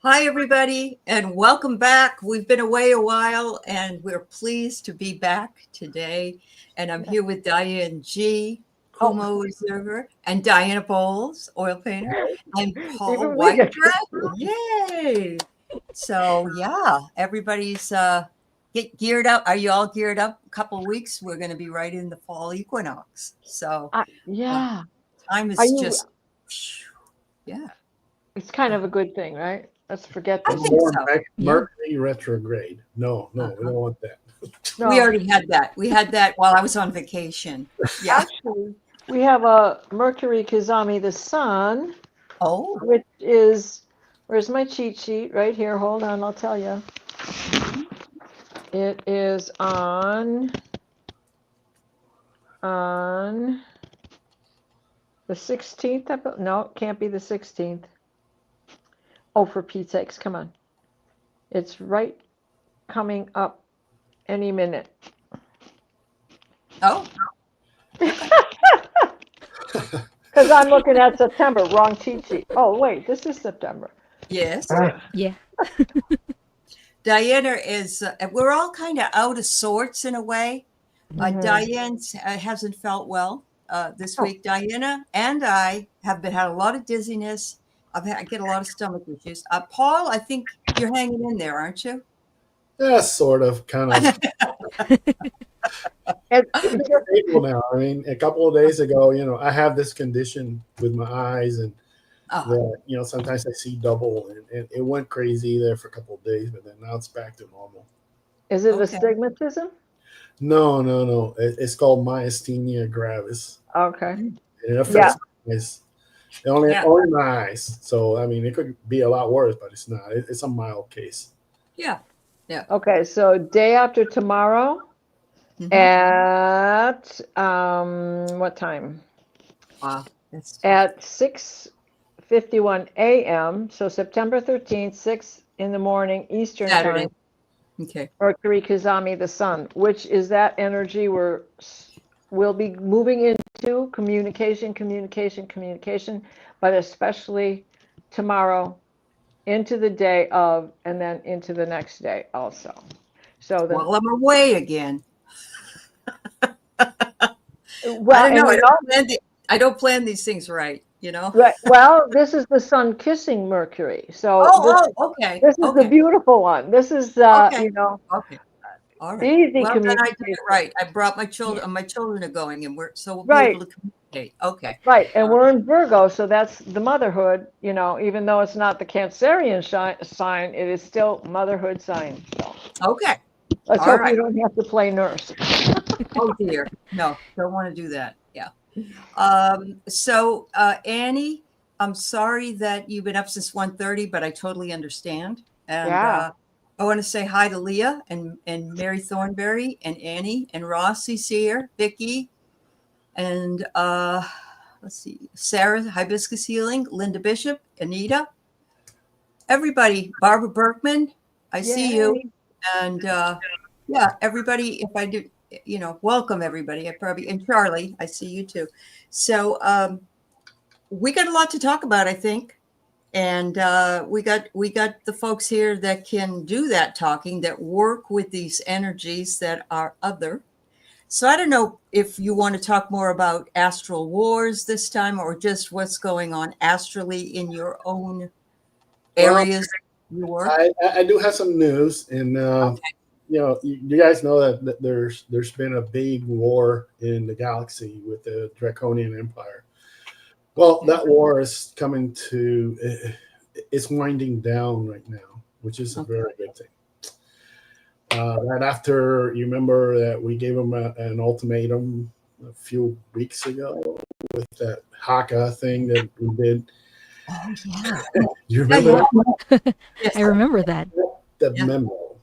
Hi, everybody, and welcome back. We've been away a while, and we're pleased to be back today. And I'm here with Diane G., Kumo Observer, and Diana Bowles, oil painter, and Paul Whitedress. Yay! So, yeah, everybody's get geared up. Are you all geared up? A couple of weeks, we're going to be right in the fall equinox. So, time is just, yeah. It's kind of a good thing, right? Let's forget I this. think so. Mercury retrograde. No, we don't want that. No. We already had that. We had that while I was on vacation. Yeah. Actually, we have a Mercury Kizami the Sun. Oh. Which is, where's my cheat sheet? Right here. Hold on, I'll tell you. It is on the 16th. No, it can't be the 16th. Oh, for Pete's sakes, come on. It's right coming up any minute. Oh. Because I'm looking at September, wrong cheat sheet. Oh, wait, this is September. Yes. Yeah. Diana is, we're all kind of out of sorts in a way. Diane hasn't felt well this week. Diana and I have had a lot of dizziness. I get a lot of stomach issues. Paul, I think you're hanging in there, aren't you? Yeah, sort of, kind of. It's stable now. I mean, a couple of days ago, I have this condition with my eyes, and that, sometimes I see double, and it went crazy there for a couple of days, but then now it's back to normal. Is it astigmatism? No. It's called myasthenia gravis. Okay. And it affects my eyes. Only my eyes. So, I mean, it could be a lot worse, but it's not. It's a mild case. Yeah. Okay, so day after tomorrow at what time? Wow. At 6:51 a.m. So September 13th, 6 in the morning Eastern time. Okay. Mercury Kizami the Sun, which is that energy we'll be moving into communication, but especially tomorrow into the day of, and then into the next day also. So well, I'm away again. Well, I don't know. I don't plan these things right, Right. Well, this is the Sun kissing Mercury. So okay. This is the beautiful one. This is Okay. All right. Easy well, then I did it right. I brought my children. My children are going, and we'll be able to communicate. Okay. Right, and we're in Virgo, so that's the motherhood. Even though it's not the Cancerian sign, it is still motherhood sign. So. Okay. Let's hope you don't have to play nurse. Oh dear, no, don't want to do that. Yeah. So Annie, I'm sorry that you've been up since 1:30, but I totally understand. And I want to say hi to Leah and Mary Thornberry and Annie and Rossie's here, Vicky, and let's see, Sarah Hibiscus Healing, Linda Bishop, Anita, everybody, Barbara Berkman, I see you, and everybody. If I do, welcome everybody. And Charlie, I see you too. So we got a lot to talk about, I think. And we got the folks here that can do that talking, that work with these energies that are other. So I don't know if you want to talk more about astral wars this time, or just what's going on astrally in your own areas. I do have some news, and you guys know that there's been a big war in the galaxy with the Draconian Empire. Well, that war is coming to, it's winding down right now, which is a very good thing. Right after, you remember that we gave them an ultimatum a few weeks ago with that Haka thing that we did. Oh, yeah. You remember that? Yes, I remember that. The memo.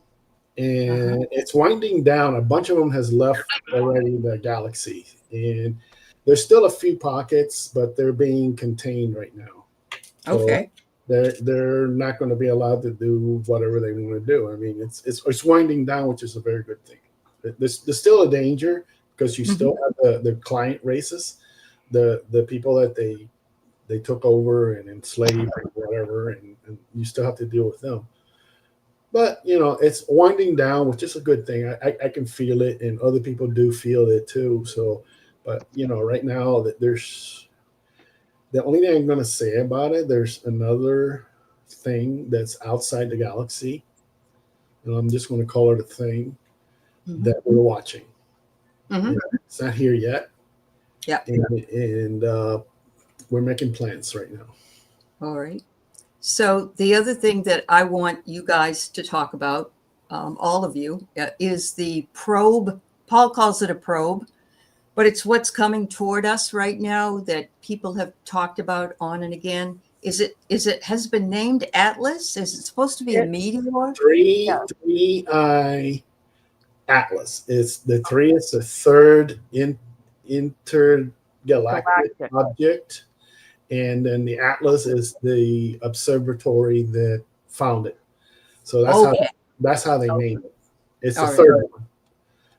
And it's winding down. A bunch of them has left already the galaxy. And there's still a few pockets, but they're being contained right now. Okay. So they're not going to be allowed to do whatever they want to do. I mean, it's winding down, which is a very good thing. There's still a danger because you still have the client races, the people that they they took over and enslaved or whatever, and you still have to deal with them. But it's winding down, which is a good thing. I can feel it, and other people do feel it too. So, but right now that there's the only thing I'm going to say about it. There's another thing that's outside the galaxy, and I'm just going to call it a thing that we're watching. It's not here yet. Yeah, and we're making plans right now. All right. So the other thing that I want you guys to talk about, all of you, is the probe. Paul calls it a probe, but it's what's coming toward us right now that people have talked about on and again. Has it been named Atlas? Is it supposed to be a meteor? Three-eye Atlas. It's the three. It's the third intergalactic object. And then the Atlas is the observatory that found it. So that's how they named it. It's the third one.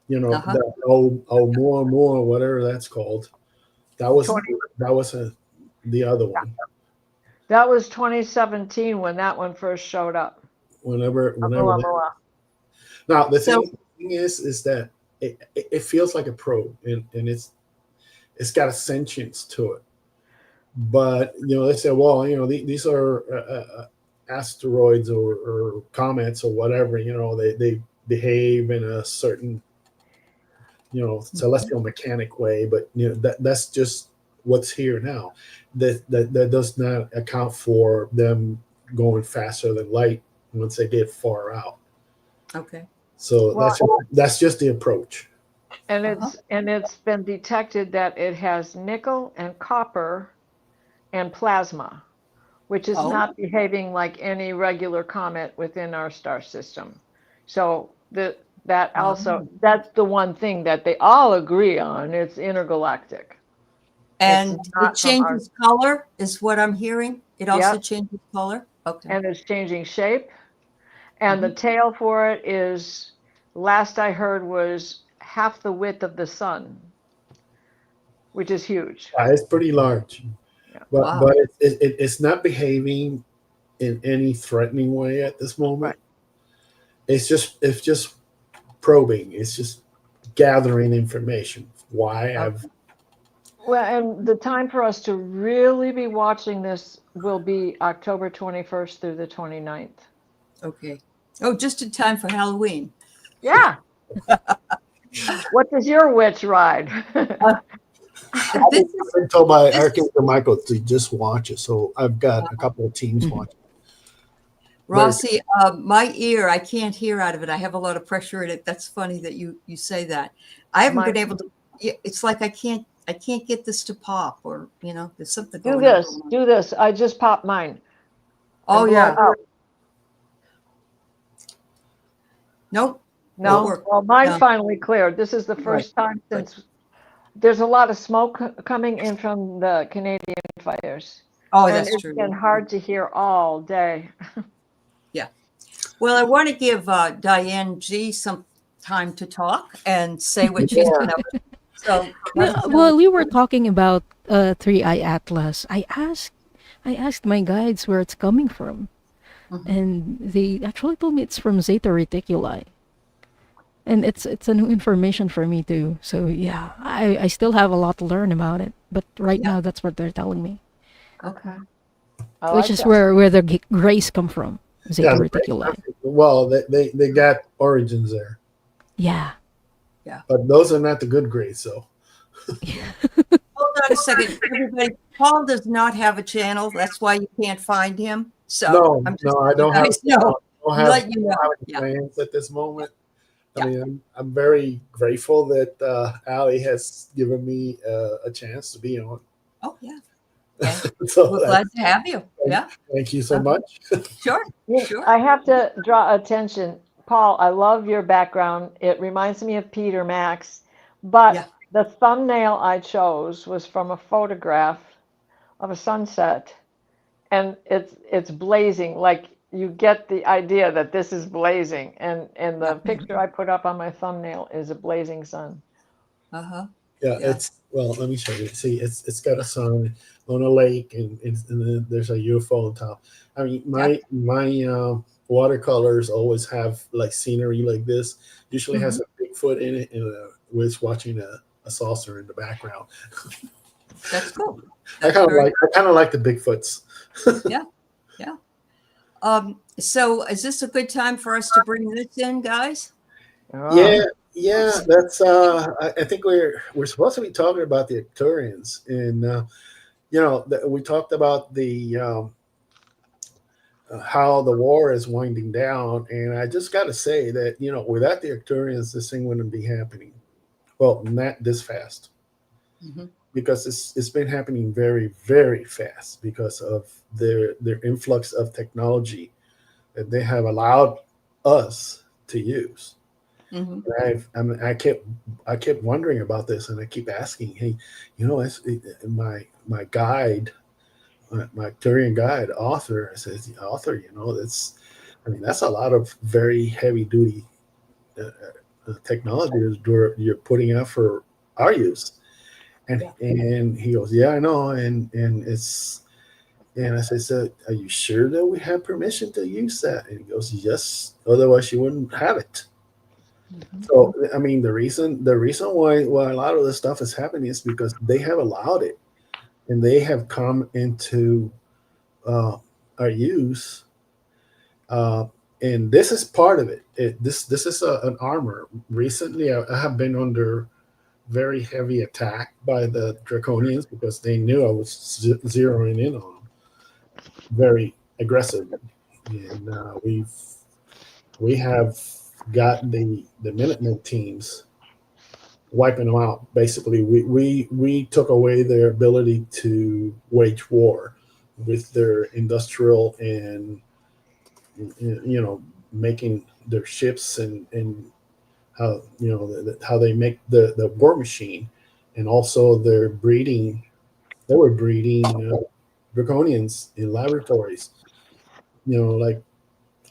The more, whatever that's called. That was the other one. That was 2017 when that one first showed up. Whenever. Now the thing is that it feels like a probe, and it's got a sentience to it. But they say, well, these are asteroids or comets or whatever. They behave in a certain celestial mechanic way. But that's just what's here now. That does not account for them going faster than light once they get far out. Okay. So that's just the approach. And it's been detected that it has nickel and copper and plasma, which is not behaving like any regular comet within our star system. So that's the one thing that they all agree on. It's intergalactic. And it changes color is what I'm hearing. It also changes color. Okay. And it's changing shape. And the tail for it is, last I heard, was half the width of the sun, which is huge. It's pretty large. But it's not behaving in any threatening way at this moment. Right. It's just probing. It's just gathering information. Well, and the time for us to really be watching this will be October 21st through the 29th. Okay. Oh, just in time for Halloween. Yeah. What does your witch ride? I've been told by Archangel Michael to just watch it, so I've got a couple of teams watching. Rossi, my ear, I can't hear out of it. I have a lot of pressure in it. That's funny that you say that. I haven't been able to. It's like I can't get this to pop, or there's something. Do this. I just popped mine. Oh yeah. Nope. No. Well, mine finally cleared. This is the first time since. There's a lot of smoke coming in from the Canadian fires. Oh, that's true. It's been hard to hear all day. Yeah. Well, I want to give Diane G some time to talk and say what she's been up to. So, well, we were talking about Three-Eye Atlas. I asked my guides where it's coming from, and they actually told me it's from Zeta Reticuli. And it's a new information for me too. So yeah, I still have a lot to learn about it. But right now, that's what they're telling me. Okay. Which is where the grays come from. Zeta Reticuli. Well, they got origins there. Yeah. Yeah. But those are not the good grays, so. Hold on a second, everybody. Paul does not have a channel. That's why you can't find him. So I don't have plans at this moment. Yeah. I mean, I'm very grateful that Aley has given me a chance to be on. Oh, yeah. So we're glad to have you. Yeah. Thank you so much. Sure. I have to draw attention. Paul, I love your background. It reminds me of Peter Max. But the thumbnail I chose was from a photograph of a sunset. And it's blazing, like you get the idea that this is blazing, and the picture I put up on my thumbnail is a blazing sun. Yeah, Yeah. it's well. Let me show you. See, it's got a sun on a lake, and then there's a UFO on top. I mean, my watercolors always have like scenery like this. Usually has a Bigfoot in it, and was watching a saucer in the background. That's cool. I That's kind of very like I kind of like the Bigfoots. yeah. So is this a good time for us to bring this in, guys? Yeah, Oh, yeah. That's I think we're supposed to be talking about the Arcturians, and we talked about the how the war is winding down, and I just got to say that without the Arcturians, this thing wouldn't be happening. Well, not this fast, Mhm. because it's been happening very, very fast because of their influx of technology that they have allowed us to use. Mhm. And I kept wondering about this, and I keep asking, hey, my guide, my Arcturian guide author says, author, that's a lot of very heavy duty technology you're putting out for our use. And Yeah. and he goes, yeah, I know, and it's and I said, so are you sure that we have permission to use that? And he goes, yes, otherwise you wouldn't have it. Mhm. So I mean, the reason why a lot of this stuff is happening is because they have allowed it, and they have come into our use, uh, and this is part of it. This is an armor. Recently, I have been under very heavy attack by the Draconians because they knew I was zeroing in on them very aggressively, and we have got the Minutemen teams wiping them out. Basically, we took away their ability to wage war with their industrial and making their ships, and how how they make the war machine, and also their breeding. They were breeding draconians in laboratories, like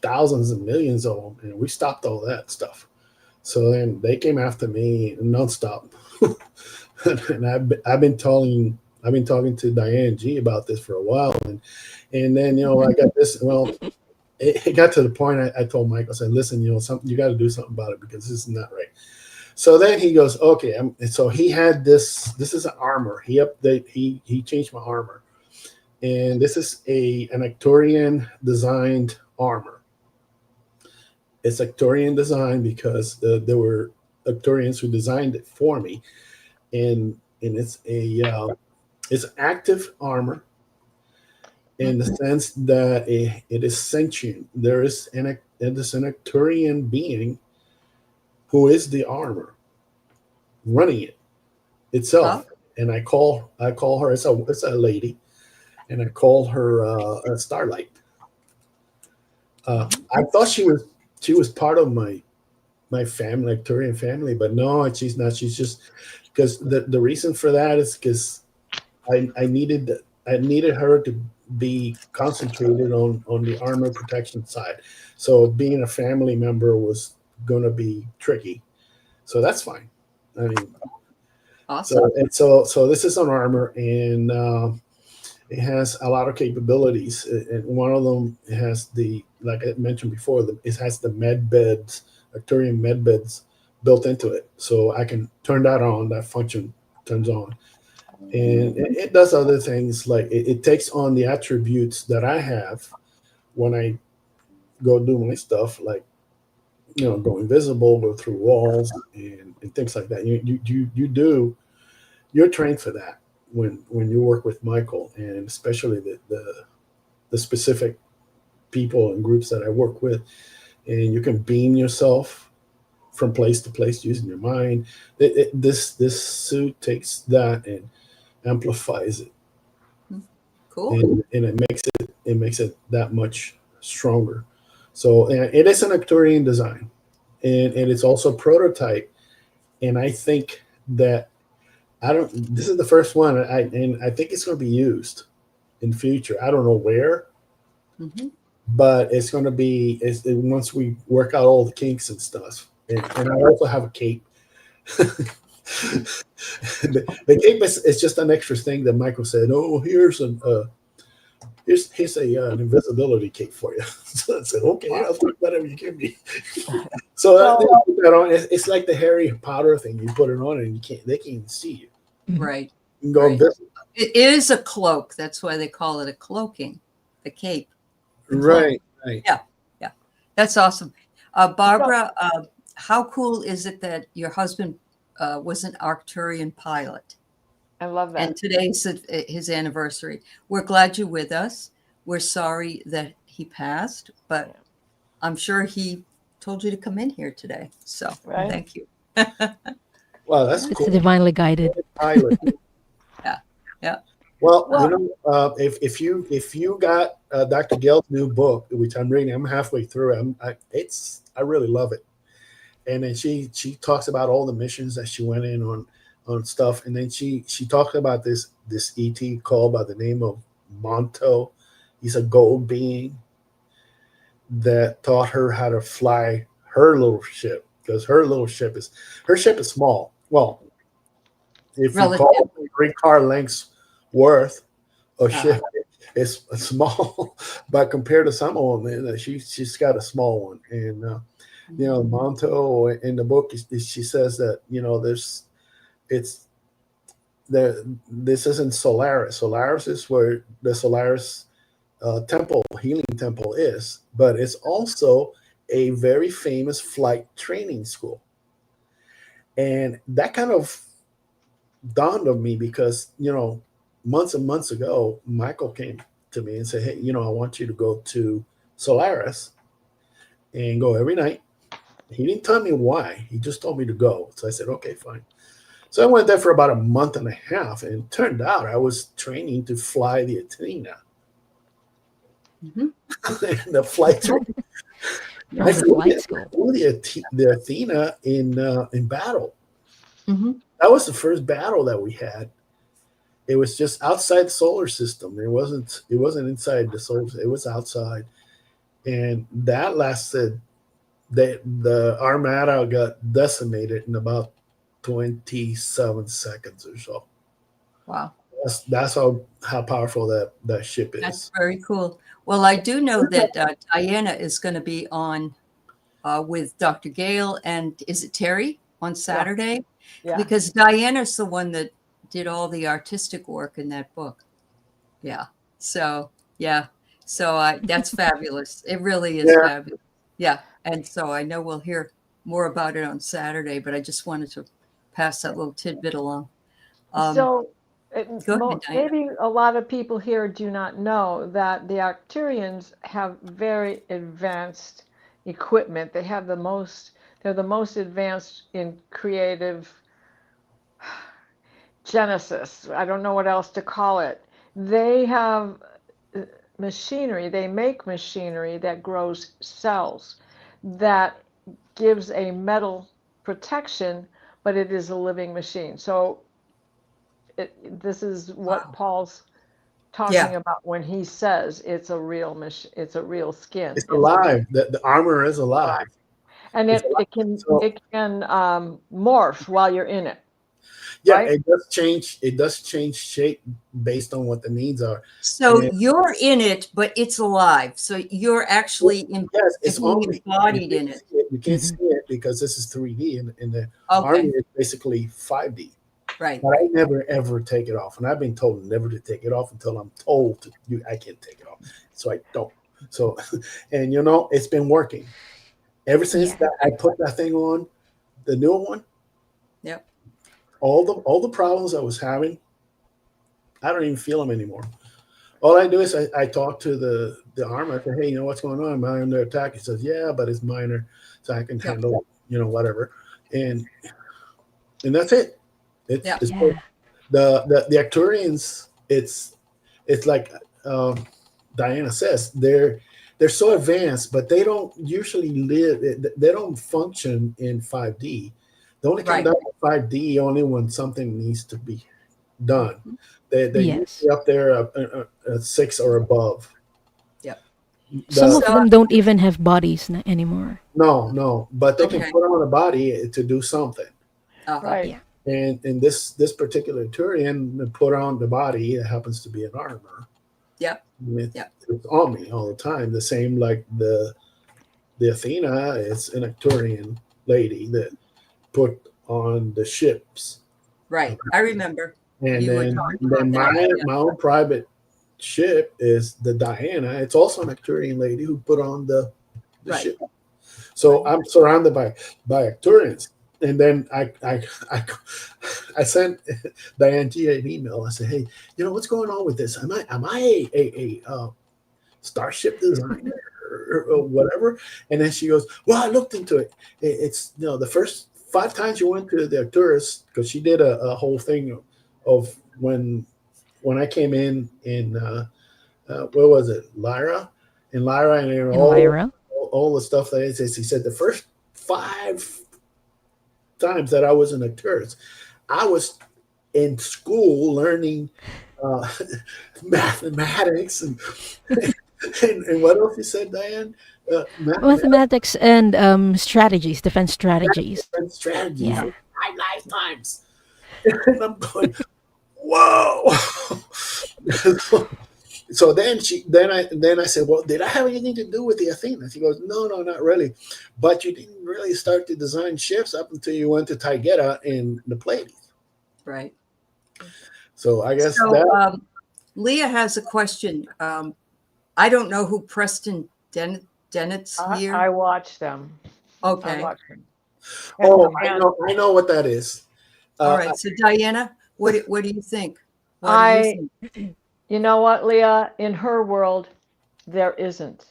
thousands and millions of them, and we stopped all that stuff. So then they came after me nonstop. And I've been talking to Diane G about this for a while, and then I got this. Well, it got to the point I told Mike, I said, listen, something, you got to do something about it because this is not right. So then he goes, okay. And so he had this is an armor. He changed my armor, and this is an Arcturian designed armor. It's Arcturian design because there were Arcturians who designed it for me, and it's active armor in the sense that it is sentient. It is an Arcturian being who is the armor running it Huh? itself. And I call her, it's a lady, and I call her a Starlight. I thought she was part of my family, Arcturian family, but no, she's not. She's just because the reason for that is because I needed her to be concentrated on the armor protection side. So being a family member was going to be tricky. So that's fine. I mean, Awesome. so this is an armor, and it has a lot of capabilities. And one of them has like I mentioned before, it has the med beds, Arcturian med beds built into it. So I can turn that on. That function turns on, and it does other things, like it takes on the attributes that I have when I go do my stuff, like go invisible, go through walls, and things like that. You're trained for that when you work with Michael, and especially the specific people and groups that I work with, and you can beam yourself from place to place using your mind. This suit takes that and amplifies it, Cool. and it makes it that much stronger. So, and it is an Arcturian design, and it's also prototype. And I think that I don't. This is the first one, and I think it's going to be used in future. I don't know where, Mhm. but it's going to be once we work out all the kinks and stuff. And I also have a cape. The cape is just an extra thing that Michael said. Oh, here's an invisibility cape for you. So I said, okay, I'll take whatever you give me. So I put that on. It's like the Harry Potter thing. You put it on and they can't even see you. Right. You can go invisible. It is a cloak. That's why they call it a cloaking, the cape. Right. Yeah. That's awesome. Barbara, how cool is it that your husband was an Arcturian pilot? I love that. And today's his anniversary. We're glad you're with us. We're sorry that he passed, but I'm sure he told you to come in here today. So thank you. Wow, that's cool. It's divinely guided. Pilot. Yeah. Well, if you got Dr. Gale's new book, which I'm reading, I'm halfway through. I really love it. And then she talks about all the missions that she went in on stuff, and then she talks about this ET called by the name of Monto. He's a gold being that taught her how to fly her little ship, because her ship is small. Well, if you call it 3 car lengths worth of ship, it's small, but compared to some of them, she's got a small one. And Monto in the book, she says that this isn't Solaris. Solaris is where the Solaris temple, healing temple, is, but it's also a very famous flight training school. And that kind of dawned on me because months and months ago, Michael came to me and said, hey, I want you to go to Solaris and go every night. He didn't tell me why. He just told me to go. So I said, okay, fine. So I went there for about a month and a half, and it turned out I was training to fly the Athena. Mm-hmm. The flight training. I flew the Athena in battle. Mm-hmm. That was the first battle that we had. It was just outside the solar system. It wasn't inside the solar system. It was outside. And that lasted, the Armada got decimated in about 27 seconds or so. Wow. That's how powerful that ship is. That's very cool. Well, I do know that Diana is going to be on with Dr. Gale and is it Terry on Saturday? Yeah. Because Diana's the one that did all the artistic work in that book. Yeah. So, that's fabulous. It really is fabulous. Yeah. And so I know we'll hear more about it on Saturday, but I just wanted to pass that little tidbit along. Maybe a lot of people here do not know that the Arcturians have very advanced equipment. They have they're the most advanced in creative genesis. I don't know what else to call it. They have machinery. They make machinery that grows cells that gives a metal protection, but it is a living machine. So this is what Paul's talking about when he says it's a real it's a real skin. It's alive. The armor is alive, and it can morph while you're in it. Yeah, right? It does change shape based on what the needs are. So you're in it, but it's alive. So you're actually it's embodied in it. You can't see it because this is 3D, and the army is basically 5D. Right. But I never ever take it off, and I've been told never to take it off until I'm told to. I can't take it off, so I don't. So, and it's been working ever since that I put that thing on, the new one. Yep. All the problems I was having, I don't even feel them anymore. All I do is I talk to the armor. I say, hey, what's going on? Am I under attack? He says, yeah, but it's minor, so I can handle whatever. And that's it. The Arcturians, it's like Diana says, they're so advanced, but they don't usually they don't function in 5D. They only come down to 5D only when something needs to be done. They're usually up there at 6 or above. Yep. Some of them don't even have bodies anymore. No, but they can put on a body to do something. Right. And this particular Turian put on the body, it happens to be an armor. Yep. It's on me all the time. The same like the Athena is an Arcturian lady that put on the ships. Right. I remember. And You were then, talking about my that, my own private ship is the Diana. It's also an Arcturian lady who put on the Right. ship. So I'm surrounded by Arcturians. And then I sent Diane an email. I said, hey, what's going on with this? Am I a starship designer or whatever? And then she goes, well, I looked into it. It's the first 5 times you went to the Arcturus, because she did a whole thing of when I came in where was it, Lyra, and Lyra. all the stuff that it says. He said the first 5 times that I was in Arcturus, I was in school learning mathematics and what else you said, Diane? Mathematics and strategies, defense strategies. And strategies. Yeah. 5 lifetimes. And I'm going, whoa. So then I said, well, did I have anything to do with the Athena? She goes, no, not really. But you didn't really start to design ships up until you went to Taygeta in the Pleiades. Right. So I guess Leah has a question. I don't know who Preston Dennett's here. I watch them. Okay. I watch them. Oh, I know what that is. All right. So Diana, what do you think? You know what, Leah? In her world, there isn't.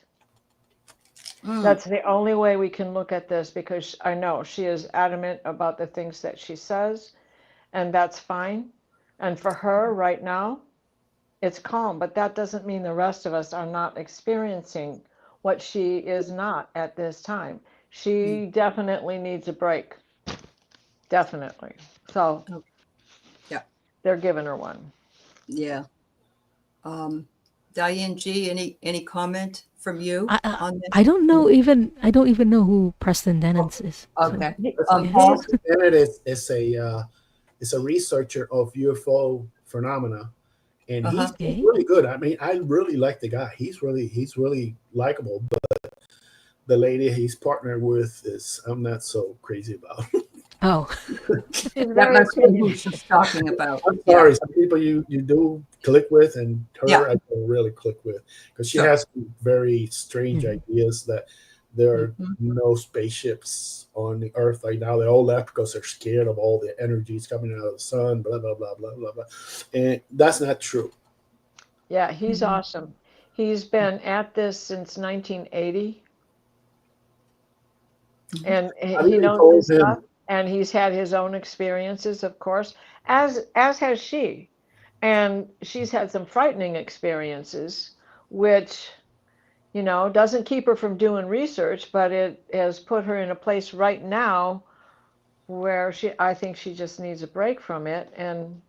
That's the only way we can look at this, because I know she is adamant about the things that she says, and that's fine. And for her right now, it's calm, but that doesn't mean the rest of us are not experiencing what she is not at this time. She definitely needs a break. Definitely. So yeah, they're giving her one. Yeah. Diane G, any comment from you on this? I don't even know who Preston Dennett is. Okay. Preston Dennett is a researcher of UFO phenomena, and he's really good. I mean, I really like the guy. He's really likable. But the lady he's partnered with is I'm not so crazy about. Oh, that must be who she's talking about. I'm sorry, some people you do click with, and her I don't really click with, because she has very strange ideas that there are no spaceships on the Earth right now. They all left because they're scared of all the energies coming out of the sun, blah, blah, blah, blah, blah, blah. And that's not true. Yeah, he's awesome. He's been at this since 1980. And he knows his stuff, and he's had his own experiences, of course, as has she. And she's had some frightening experiences, which, doesn't keep her from doing research, but it has put her in a place right now where I think she just needs a break from it. And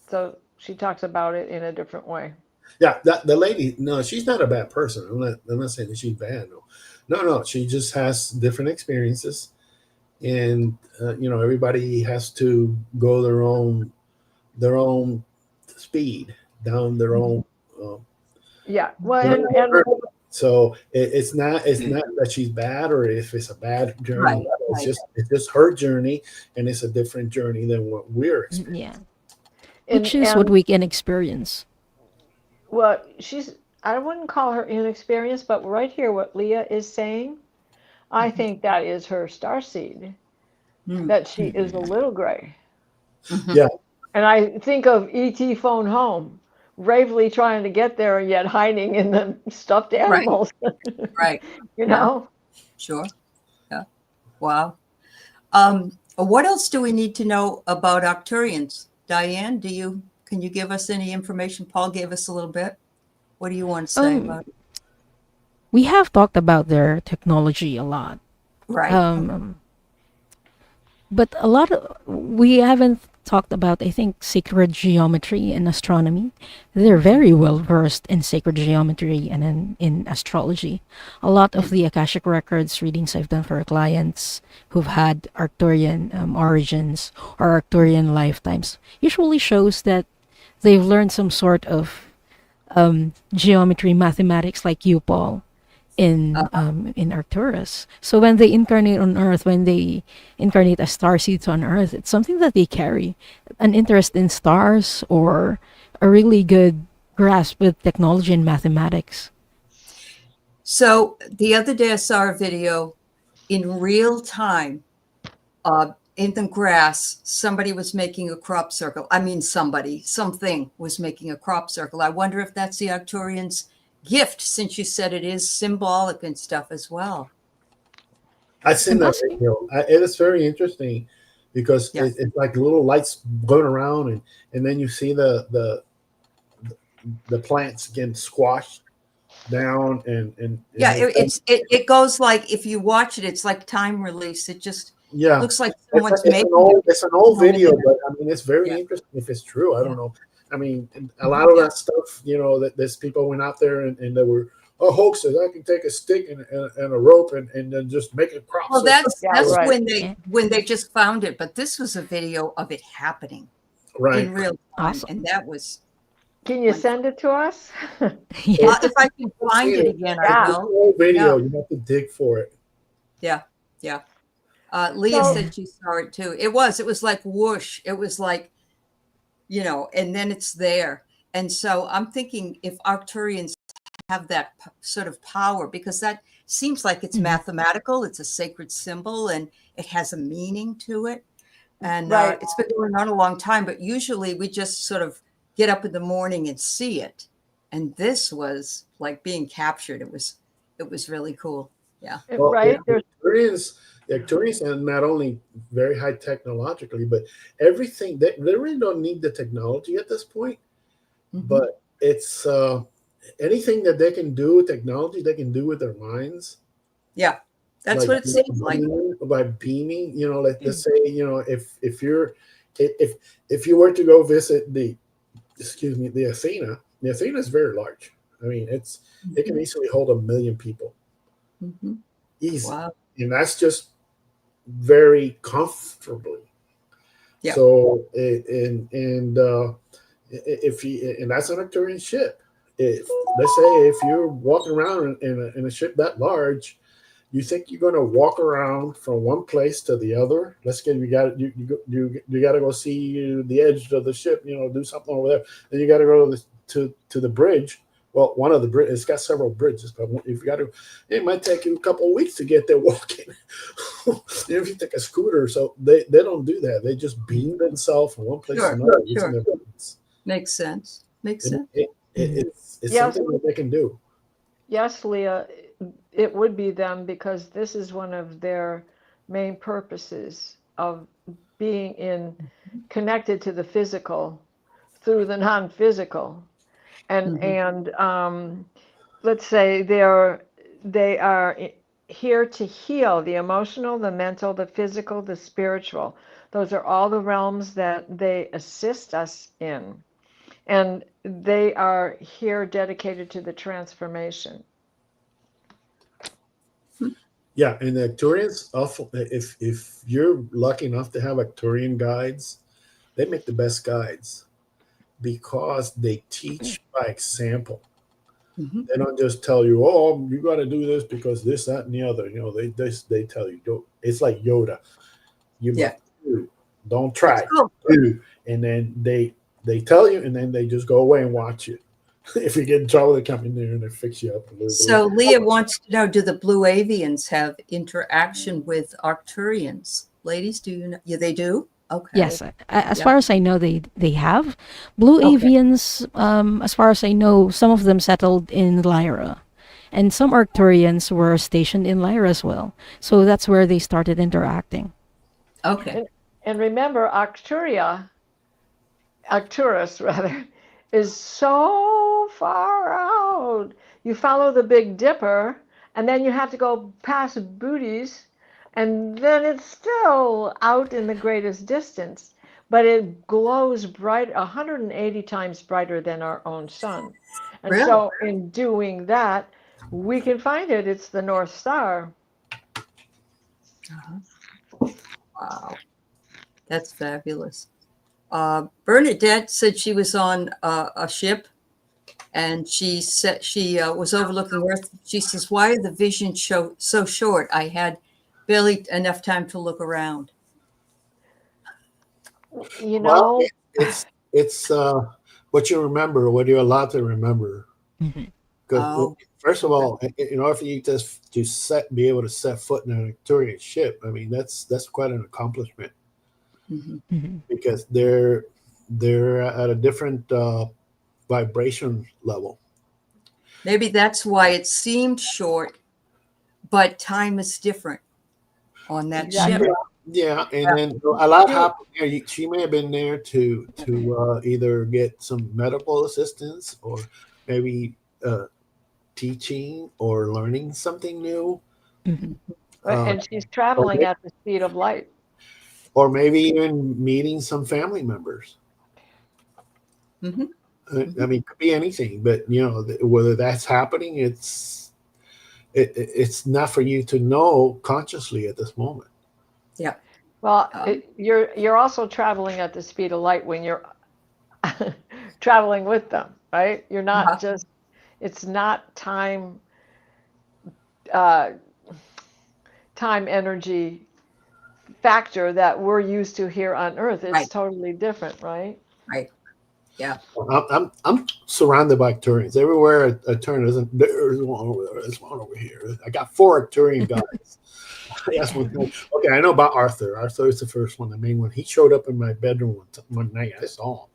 so she talks about it in a different way. Yeah, the lady, no, she's not a bad person. I'm not saying that she's bad. No, she just has different experiences, and everybody has to go their own speed, down their own. Yeah, well, so it's not that she's bad, or if it's a bad journey. Right. It's just her journey, and it's a different journey than what we're experiencing. Yeah, which is what we can experience. Well, I wouldn't call her inexperienced, but right here, what Leah is saying, I think that is her starseed, that she is a little gray. Yeah. And I think of E.T. Phone Home, bravely trying to get there and yet hiding in the stuffed animals. Right. Sure. Yeah. Wow. What else do we need to know about Arcturians? Diane, can you give us any information? Paul gave us a little bit. What do you want to say about it? We have talked about their technology a lot. Right. But we haven't talked about, I think, sacred geometry and astronomy. They're very well versed in sacred geometry and in astrology. A lot of the Akashic Records readings I've done for clients who've had Arcturian origins or Arcturian lifetimes usually shows that they've learned some sort of geometry, mathematics, like you, Paul, in Arcturus. So when they incarnate on Earth, when they incarnate as star seeds on Earth, it's something that they carry an interest in stars or a really good grasp with technology and mathematics. So the other day I saw a video in real time. In the grass, somebody was making a crop circle. I mean, something was making a crop circle. I wonder if that's the Arcturians' gift, since you said it is symbolic and stuff as well. I've seen that video. It is very interesting because it's like little lights going around, and then you see the plants getting squashed down, and it goes like, if you watch it, it's like time release. It just looks like someone's making it. It's an old video, but I mean, it's very interesting if it's true. I don't know. I mean, a lot of that stuff, that there's people went out there and they were hoaxes. I can take a stick and a rope and then just make it crop. Well, that's when they just found it, but this was a video of it happening in real time, awesome. And that was. Can you send it to us? If I can find it again, I will. Old video, you have to dig for it. Yeah. Leah said she saw it too. It was like whoosh. It was like, and then it's there. And so I'm thinking if Arcturians have that sort of power, because that seems like it's mathematical, it's a sacred symbol, and it has a meaning to it. And it's been going on a long time, but usually we just sort of get up in the morning and see it. And this was like being captured. It was really cool. Yeah. Well, the Arcturians are not only very high technologically, but everything they really don't need the technology at this point. But it's anything that they can do with technology, they can do with their minds. Yeah, that's what it seems like. By beaming, let's say, if you were to go visit the Athena, the Athena is very large. I mean, it can easily hold 1 million people. Easy. Wow. And that's just very comfortably. Yeah. So if that's an Arcturian ship. Let's say if you're walking around in a ship that large, you think you're going to walk around from one place to the other. Let's get you got to go see the edge of the ship. Do something over there. Then you got to go to the bridge. Well, one of the bridges, it's got several bridges, but if you got to, it might take you a couple of weeks to get there walking. If you take a scooter, so they don't do that. They just beam themselves from one place to another. Sure. Makes sense. It's something that they can do. Yes, Leah, it would be them, because this is one of their main purposes of being connected to the physical through the non-physical. And let's say they are here to heal the emotional, the mental, the physical, the spiritual. Those are all the realms that they assist us in. And they are here dedicated to the transformation. Yeah, and the Arcturians, if you're lucky enough to have Arcturian guides, they make the best guides because they teach by example. They don't just tell you, "Oh, you got to do this because this, that, and the other." They tell you, "Don't." It's like Yoda. You must do. Don't try. Do. And then they tell you, and then they just go away and watch you. If you get in trouble, they come in there and they fix you up a little bit. So Leah wants to know, do the Blue Avians have interaction with Arcturians? Ladies, do you know? Yeah, they do? Okay. Yes, as far as I know, they have. Blue Avians, as far as I know, some of them settled in Lyra. And some Arcturians were stationed in Lyra as well. So that's where they started interacting. Okay. And remember, Arcturus is so far out. You follow the Big Dipper, and then you have to go past Booties, and then it's still out in the greatest distance. but it glows bright 180 times brighter than our own sun. And Really? so in doing that, we can find it. It's the North Star. Wow, that's fabulous. Bernadette said she was on a ship, and she said she was overlooking Earth. She says, "Why are the visions so short? I had barely enough time to look around." You Well, know, it's what you remember, what you're allowed to remember. Mhm. Because Oh, first of all, in order for you to be able to set foot in an Arcturian ship, I mean that's quite an accomplishment, mhm. Mhm. because they're at a different vibration level. Maybe that's why it seemed short, but time is different on that ship. exactly. Yeah, Yeah. and then a lot She- happened there. She may have been there to either get some medical assistance, or maybe teaching or learning something new, Mhm. uh, And she's traveling at the speed of light. or maybe even meeting some family members. Mhm. I mean, it could be anything, but whether that's happening, it's not for you to know consciously at this moment. Yeah. Well, Um, you're also traveling at the speed of light when you're traveling with them, right? You're not Uh-huh. just, it's not time, uh, time energy factor that we're used to here on Earth. It's Right. totally different, right? Right. Yeah. I'm surrounded by Arcturians everywhere. I turn, there's one over there. There's one over here. I got 4 Arcturian guys. That's one thing. Okay, I know about Arthur. Arthur is the first one, the main one. He showed up in my bedroom one night. I saw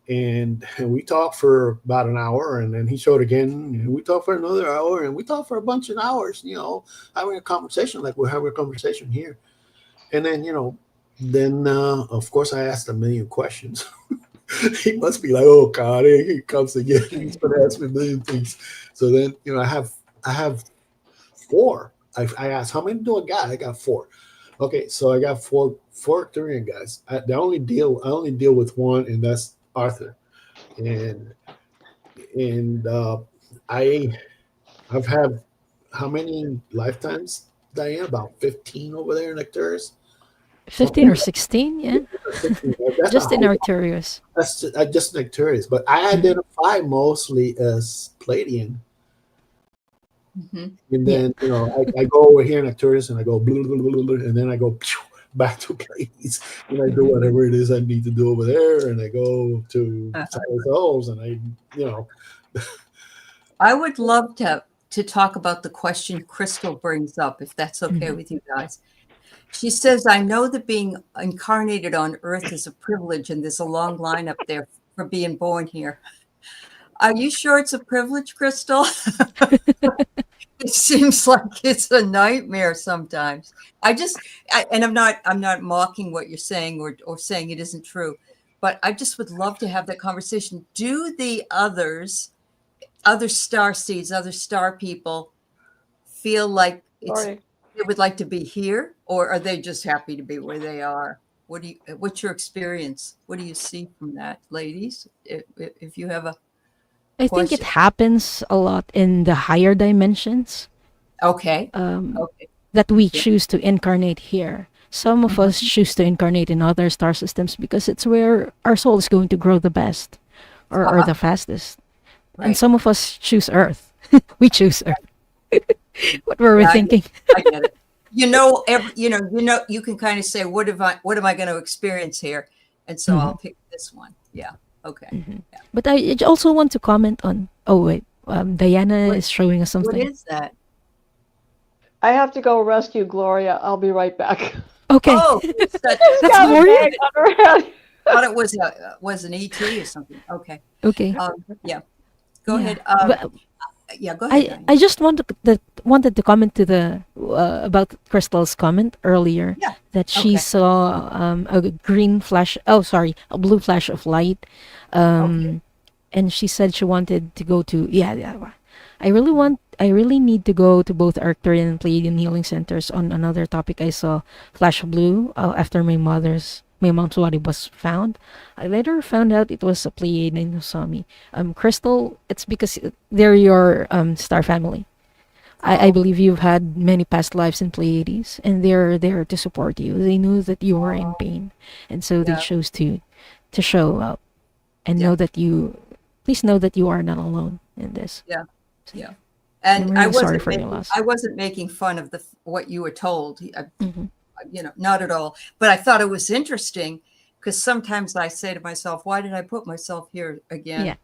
him, and we talked for about an hour, and then he showed again, and we talked for another hour, and we talked for a bunch of hours. Having a conversation like we're having a conversation here, and then of course I asked a million questions. He must be like, oh God, here he comes again. He's going to ask me a million things. So then, I have 4. I asked, how many do I got? I got 4. Okay, so I got four Arcturian guys. I only deal with one, and that's Arthur. And I've had how many lifetimes, Diane? About 15 over there in Arcturus. 15 or 16, yeah. 15. That's Just a in whole Arcturus. That's just Nectarius, but I identify mostly as Palladian. Mhm. And then, I go over here in Nectarius and I go, blah, blah, blah, blah, and then I go back to Pleiades, and I do whatever it is I need to do over there, and I go to Souls, and I would love to talk about the question Crystal brings up, if that's okay Mhm. with you guys. She says, "I know that being incarnated on Earth is a privilege, and there's a long line up there for being born here." Are you sure it's a privilege, Crystal? It seems like it's a nightmare sometimes. And I'm not mocking what you're saying or saying it isn't true, but I just would love to have that conversation. Do the other star seeds, other star people feel like Sorry. they would like to be here, or are they just happy to be where they are? What's your experience? What do you see from that, ladies? If you have a I think it question. happens a lot in the higher dimensions Okay. um, Okay. that we Yeah. choose to incarnate here. Some of us choose to incarnate in other star systems because it's where our soul is going to grow the best or the fastest. And Right. some of us choose Earth. We choose Earth. What were we Yeah, thinking? I get it. You can kind of say, what am I going to experience here? And so I'll pick this one. Yeah. Okay. Yeah. But I also want to comment on. Oh wait, Diana What- is showing us What something. is that? I have to go rescue Gloria. I'll be right back. Okay, Oh, She's That's got a more- bag on her head. thought it was an ET or something. Okay. okay. Yeah. Go Yeah. ahead. But Yeah. Go ahead. Diane. I just wanted to comment to the about Crystal's comment earlier Yeah. that she Okay. saw a green flash. Oh, sorry, a blue flash of light. And she said she wanted to go to I really need to go to both Arcturian and Pleiadian healing centers. On another topic, I saw flash of blue after my mother's my mom's body was found. I later found out it was a Pleiadian who saw me. Crystal, it's because they're your star family. I believe you've had many past lives in Pleiades, and they're there to support you. They knew that you were in pain, and so they Yeah. chose to show up and Yeah. know that you. Please know that you are not alone in this. Yeah. Yeah. I'm And really sorry for your loss. I wasn't making fun of what you were told. Hmm. Not at all. But I thought it was interesting because sometimes I say to myself, why did I put myself here again? Yeah.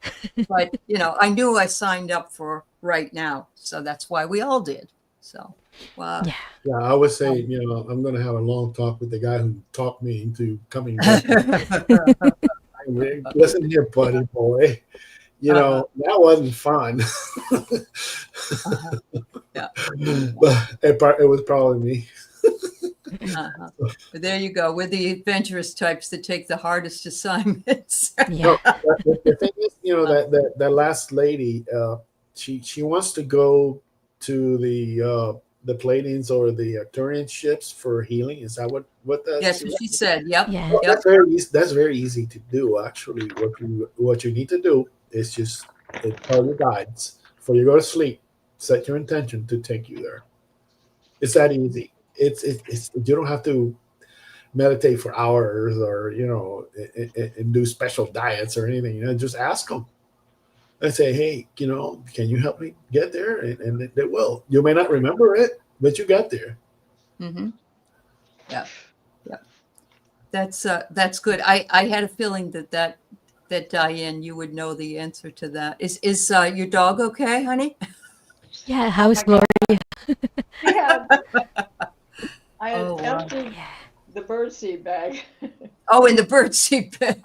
But, I knew I signed up for right now. So that's why we all did. So, wow. Yeah. Yeah, I would say, I'm going to have a long talk with the guy who talked me into coming back. Listen here, buddy boy. That wasn't fun. Yeah. But it was probably me. But there you go. We're the adventurous types that take the hardest assignments. Yeah. The thing is, that last lady, she wants to go to the Pleiadians or the Arcturan ships for healing. Is that what that? Yes, what she said. Yep. Yeah. Well, Yep. that's very easy to do. Actually, what you need to do is just tell your guides before you go to sleep. Set your intention to take you there. It's that easy. It's you don't have to meditate for hours or and do special diets or anything. Just ask them and say, hey, can you help me get there? And they will. You may not remember it, but you got there. Mm-hmm. Yeah. Yeah. That's good. I had a feeling that Diane, you would know the answer to that. Is your dog okay, honey? Yeah. How's Gloria? Yeah. I had Oh, wow. emptied the birdseed bag. Oh, in the birdseed bag.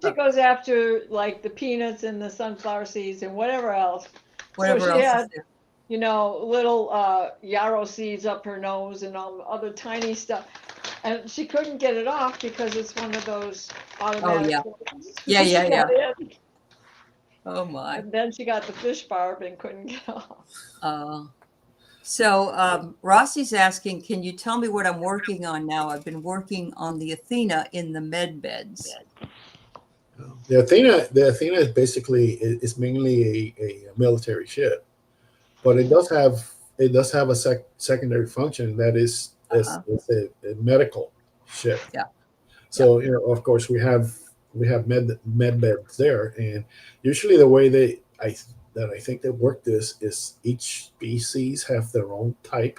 She goes after like the peanuts and the sunflower seeds and whatever else. Whatever so she else had, is there. little yarrow seeds up her nose and all the other tiny stuff. And she couldn't get it off because it's one of those automatic yeah. ones. Yeah, She yeah, got in, Oh my. And then she got the fish barb and couldn't get off. So Rossi's asking, can you tell me what I'm working on now? I've been working on the Athena in the Medbeds. The Athena is basically is mainly a military ship, but it does have a secondary function that is a medical ship. Yeah. So of course we have med beds there, and usually the way I think they work this is each species have their own type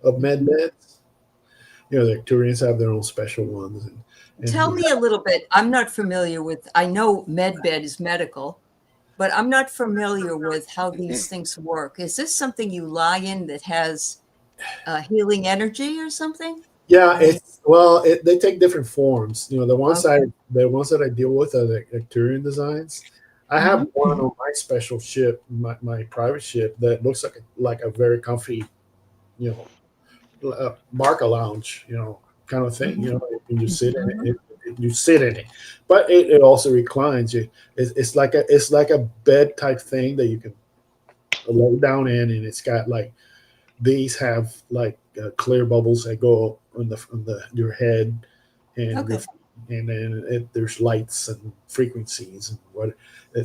of med beds. The Arcturians have their own special ones. And Tell me a little bit. I'm not familiar with, I know medbed is medical, but I'm not familiar with how these things work. Is this something you lie in that has healing energy or something? Yeah, they take different forms. The ones that I deal with are the Arcturian designs. I have one on my special ship, my private ship, that looks like a very comfy, Marca lounge, kind of thing. And you sit in it. You sit in it, but it also reclines you. It's like a bed type thing that you can lay down in, and it's got like these have like clear bubbles that go on your head, and then there's lights and frequencies and what.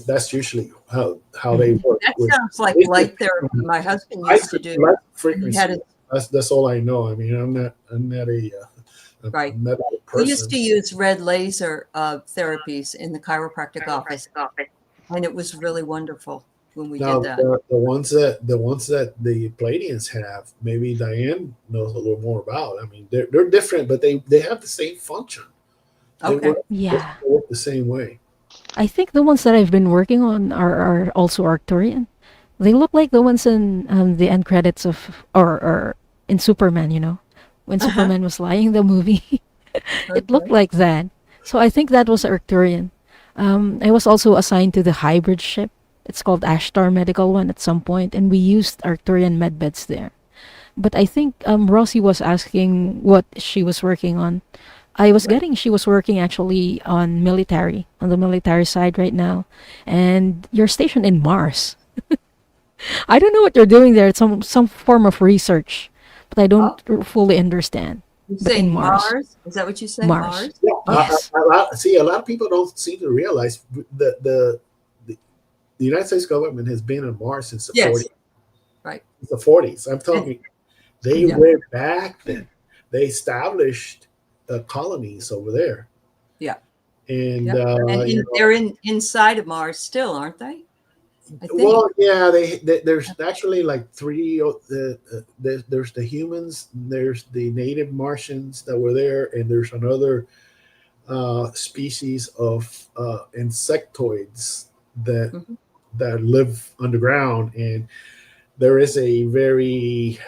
That's usually how they work. That sounds like light therapy. My husband used to do. Light frequency. That's all I know. I mean, I'm not a Right. medical person. We used to use red laser therapies in the chiropractic office, and it was really wonderful when we Now, did that. the ones that the Pleiadians have, maybe Diane knows a little more about. I mean, they're different, but they have the same function. They Okay. work the same way. I think the ones that I've been working on are also Arcturian. They look like the ones in the end credits of or in Superman. When Superman was lying in the movie, it looked like that. So I think that was Arcturian. I was also assigned to the hybrid ship. It's called Ashtar Medical One at some point, and we used Arcturian medbeds there. But I think Rossi was asking what she was working on. I was getting she was working actually on the military side right now, and you're stationed in Mars. I don't know what you're doing there. It's some form of research, but I don't fully understand. You but say in Mars. Mars? Is that what you say? Mars. Yeah, Yes. a lot of people don't seem to realize the United States government has been on Mars since the Yes. 40s. Right. The 40s. I'm talking. They Yeah. went back then. They established colonies over there. Yeah. And, Yeah. And you know, they're inside of Mars still, aren't they? I think. well, yeah, there's actually like three. There's the humans, there's the native Martians that were there, and there's another species of insectoids that Mhm. that live underground, and there is a very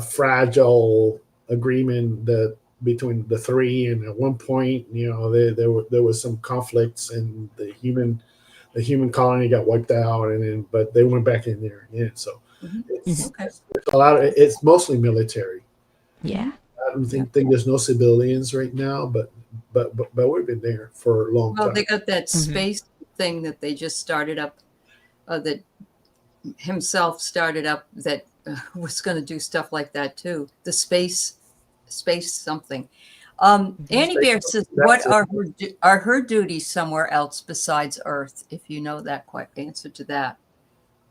fragile agreement that between the three, and at one point, you know, there was some conflicts, and the human colony got wiped out, and then but they went back in there again. So Mhm. it's, Okay. it's a lot of it's mostly military. Yeah. I don't think there's no civilians right now, but we've been there for a long Well, time. they got that Mhm. space thing that they just started up, that himself started up, that was going to do stuff like that too. The space something. Annie Bear says, "What are her duties somewhere else besides Earth?" If you know that answer to that,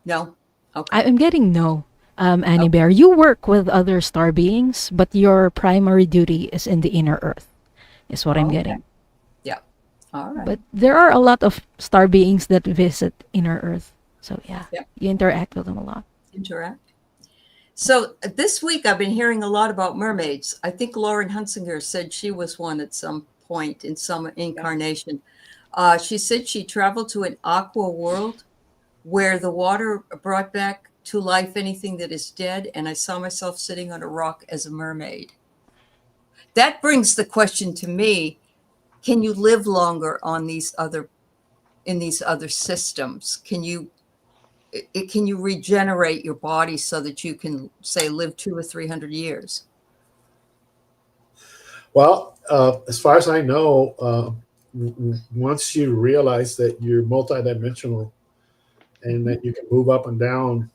no. Okay. I'm getting no. Annie Bear, you work with other star beings, but your primary duty is in the inner Earth, is what I'm Okay. getting. Yeah. All right. But there are a lot of star beings that visit inner Earth. So yeah, Yeah. you interact with them a lot. Interact. So this week I've been hearing a lot about mermaids. I think Lauren Hunsinger said she was one at some point in some incarnation. She said she traveled to an aqua world where the water brought back to life anything that is dead, and I saw myself sitting on a rock as a mermaid. That brings the question to me, can you live longer on in these other systems? Can you regenerate your body so that you can, say, live 200 or 300 years? Well, as far as I know, once you realize that you're multidimensional and that you can move up and down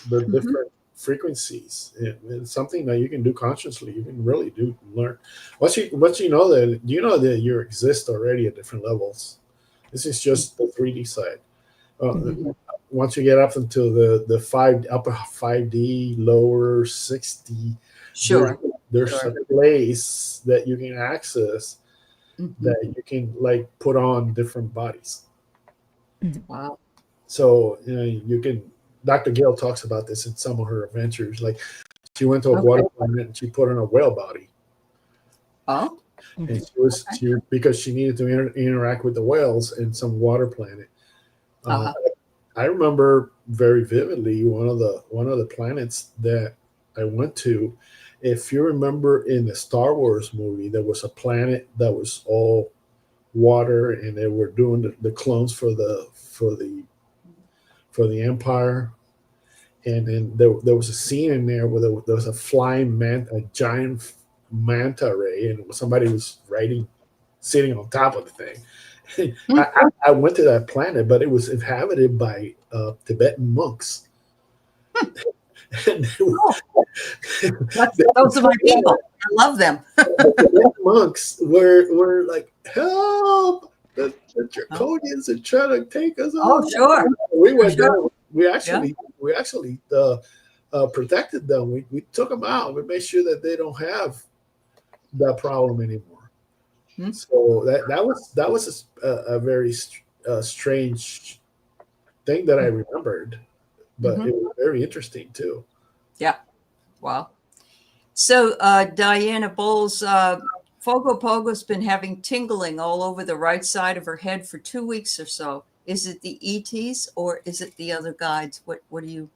the different frequencies, it's something that you can do consciously. You can really do learn. Once you know that, you know that you exist already at different levels. This is just the 3D side. Once you get up into the upper 5D, lower 6D, Sure. there's Sure. a place that you can access that you can like put on different bodies. Wow. So you know you can. Dr. Gail talks about this in some of her adventures. Like she went to a water planet and she put on a whale body. Oh. And because she needed to interact with the whales in some water planet. I remember very vividly one of the planets that I went to. If you remember in the Star Wars movie, there was a planet that was all water, and they were doing the clones for the Empire. And then there was a scene in there where there was a giant manta ray, and somebody was sitting on top of the thing. I went to that planet, but it was inhabited by Tibetan monks. And those are my people. I love them. The Tibetan monks were like, help! The draconians are trying to take us Oh, over. sure. We went there. Sure. We actually protected them. We took them out. We made sure that they don't have that problem anymore. So that was a very strange thing that I remembered, but it was very interesting too. Yeah. Wow. So Diana Bowles, Fogo Pogo's been having tingling all over the right side of her head for 2 weeks or so. Is it the ETs or is it the other guides? What do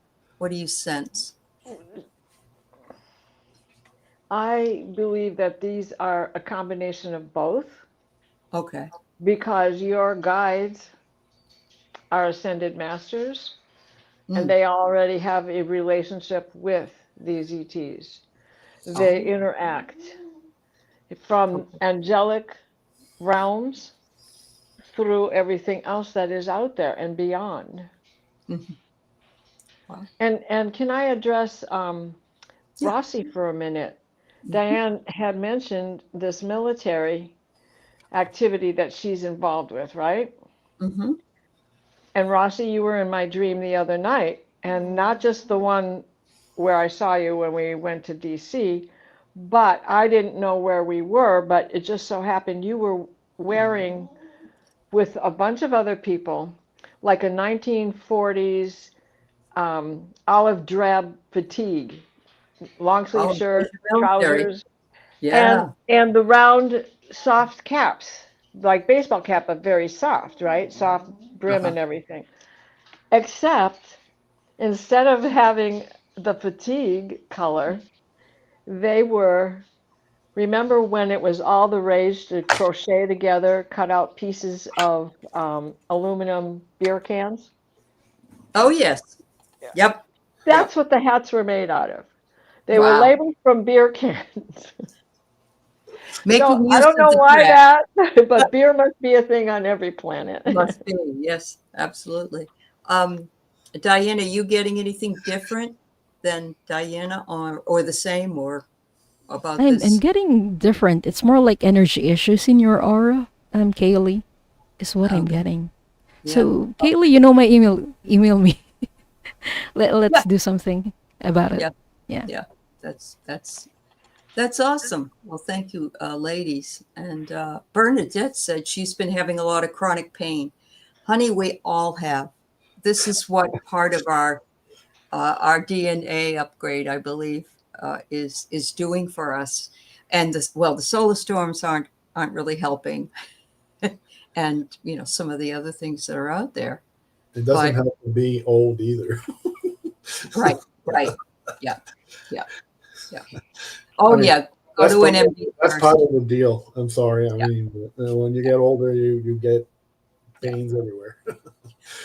you sense? I believe that these are a combination of both. Okay. Because your guides are ascended masters, and they already have a relationship with these ETs. They interact from angelic realms through everything else that is out there and beyond. Wow. And can I address Rossi for a minute? Diane had mentioned this military activity that she's involved with, right? Mm-hmm. And Rossi, you were in my dream the other night, and not just the one where I saw you when we went to DC, but I didn't know where we were, but it just so happened you were wearing, with a bunch of other people, like a 1940s olive drab fatigue, long sleeve Oh, shirt, military. trousers, Yeah. and the round soft caps, like baseball cap, but very soft, right? Soft brim Uh-huh. and everything. Except instead of having the fatigue color, they were, remember when it was all the rage to crochet together, cut out pieces of aluminum beer cans? Oh, yes. Yep. Yep. That's what the hats were made out of. They were Wow. labeled from beer cans. So Making I use don't of know the why trash. that, but beer must be a thing on every planet. Must be. Yes, absolutely. Diane, are you getting anything different than Diana, or the same, or about I'm this? getting different. It's more like energy issues in your aura, Kaylee, is what I'm Okay. getting. Yeah. So, Kaylee, you know my email. Email me. Let's Yeah. do something about it. Yeah. Yeah. Yeah. That's awesome. Well, thank you, ladies. And Bernadette said she's been having a lot of chronic pain. Honey, we all have. This is what part of our DNA upgrade, I believe, is doing for us. And the solar storms aren't really helping, and some of the other things that are out there. It doesn't But have to be old either. right, yeah, yeah, yeah. Oh I mean, yeah, go that's to an part, MD that's part person. of the deal. I'm sorry. I Yeah. mean, when you get older, you get pains everywhere.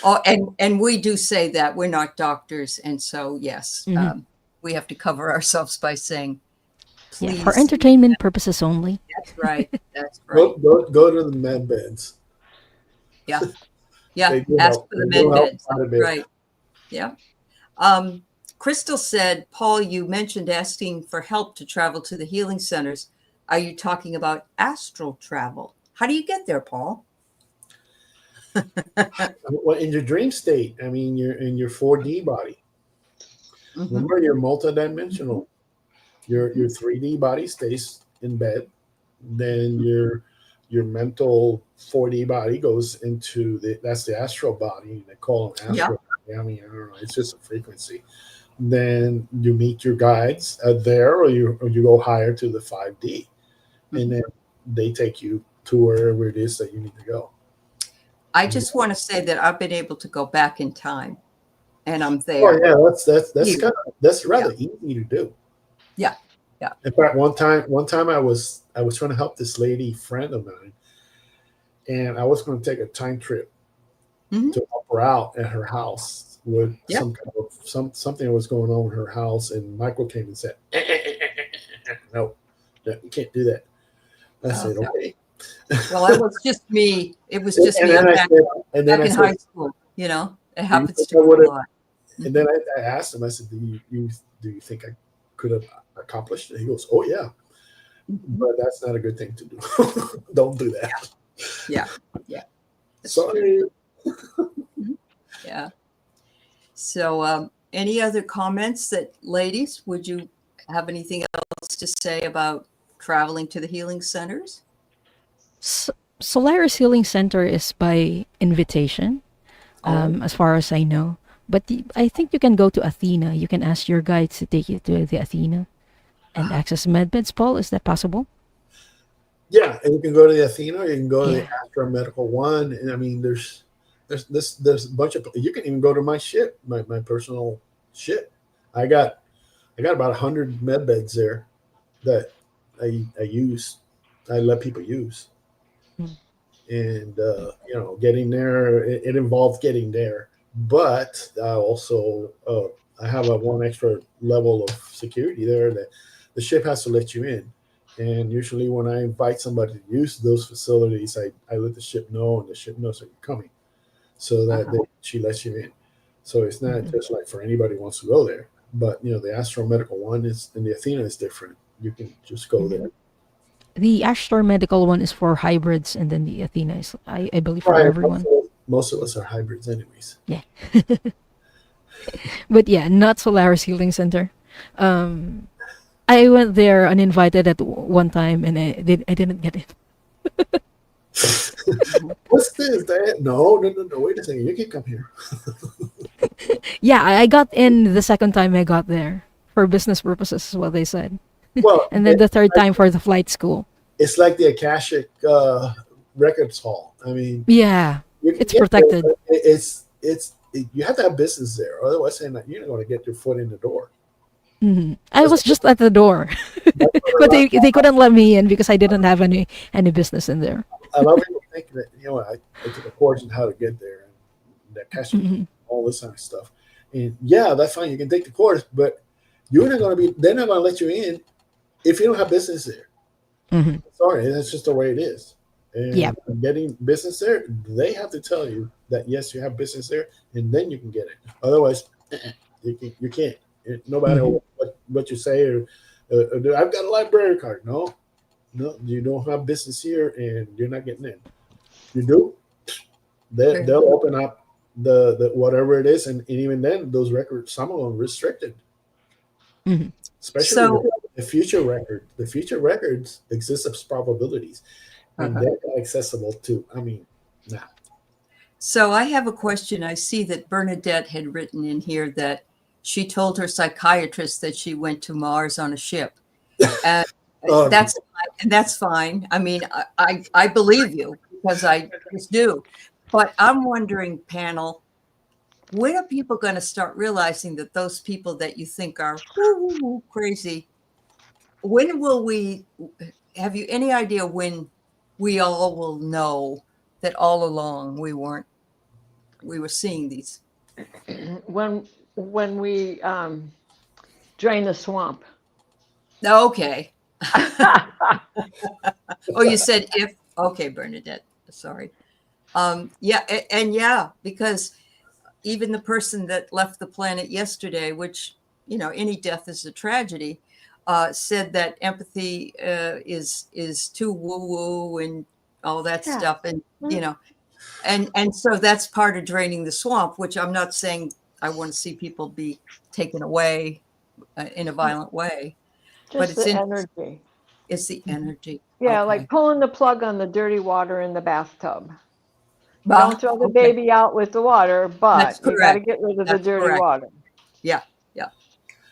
Oh, and we do say that we're not doctors, and so yes, Hmm. we have to cover ourselves by saying, Yeah. For please. entertainment purposes only. That's right. That's right. Go to the med beds. Yeah. Yeah. They do Ask help. for the They med do help beds. quite a That's bit. right. Yeah. Um, Crystal said, Paul, you mentioned asking for help to travel to the healing centers. Are you talking about astral travel? How do you get there, Paul? Well, in your dream state, I mean, you're in your 4D body. Mm-hmm. Remember, you're multidimensional. Your 3D body stays in bed. Then your mental 4D body goes into that's the astral body. They call them Yeah. astral. I mean, I don't know. It's just a frequency. Then you meet your guides there, or you go higher to the 5D, and then they take you to wherever it is that you need to go. I just want to say that I've been able to go back in time, and I'm Oh there. yeah, Yeah. that's rather easy to do. Yeah. Yeah. In fact, one time I was trying to help this lady friend of mine, and I was going to take a time trip Mhm. to help her out at her house with Yeah. some kind of something was going on in her house, and Michael came and said, "No, you can't do that." I said, Okay. "Okay." Well, it was just me. It was just And me. then I Back, said, and then back I in said, high school, it "Do you happens think to I me would a have?" lot. And then I asked him. I said, "Do you think I could have accomplished it?" He goes, "Oh yeah, Mhm. but that's not a good thing to do. Don't do that." Yeah. Yeah. That's Sorry. Mhm. Yeah. So, any other comments ladies, would you have anything else to say about traveling to the healing centers? Solaris Healing Center is by invitation, Oh, as far as I know. But I think you can go to Athena. You can ask your guides to take you to the Athena and access medbeds. Paul, is that possible? Yeah, and you can go to the Athena. You can go to the Yeah. Astral Medical One, and I mean, there's a bunch of. You can even go to my ship, my personal ship. I got about 100 med beds there that I use. I let people use, Mm. and getting there, it involves getting there, but also I have a one extra level of security there that the ship has to let you in. And usually when I invite somebody to use those facilities, I let the ship know, and the ship knows that you're coming, so that she lets you in. So it's not Mhm. just like for anybody who wants to go there. But the Astral Medical One is, and the Athena is different. you can just go there. The Ashtar medical one is for hybrids, and then the Athena is, I believe, for Right. everyone. Most of us are hybrids, anyways. Yeah. But yeah, not Solaris Healing Center. I went there uninvited at one time, and I didn't get it. What's this, Diane? No. Wait a second. You can come here. Yeah, I got in the second time I got there for business purposes, is what they said. Well, And then the third time for the flight school. it's like the Akashic Records Hall. I mean, Yeah, you can it's get there, protected. but you have to have business there. Otherwise, you're not going to get your foot in the door. I was just at the door, but they couldn't let me in because I didn't have any business in there. A lot of people think that, I took a course on how to get there and the Akashic, all this kind of stuff. And yeah, that's fine. You can take the course, but they're not going to let you in if you don't have business there. Sorry, that's just the way it is. And getting business there, they have to tell you that, yes, you have business there, and then you can get it. Otherwise, you can't. No matter what you say, or I've got a library card. No, you don't have business here, and you're not getting in. You do, they'll open up the whatever it is, and even then, those records, some of them are restricted. Especially the future record. The future records exist as probabilities, and they're not accessible to. I mean, nah. So I have a question. I see that Bernadette had written in here that she told her psychiatrist that she went to Mars on a ship. And that's fine. I mean, I believe you because I just do. But I'm wondering, panel, when are people going to start realizing that those people that you think are crazy, when will have you any idea when we all will know that all along we were seeing these? When we drain the swamp. Okay. Oh, you said if. Okay, Bernadette. Sorry. Because even the person that left the planet yesterday, which, any death is a tragedy, said that empathy is too woo-woo and all that stuff. And, and so that's part of draining the swamp, which I'm not saying I want to see people be taken away in a violent way. Just the energy. It's the energy. Yeah, like pulling the plug on the dirty water in the bathtub. Don't throw the baby out with the water, but you got to get rid of the dirty water. Yeah.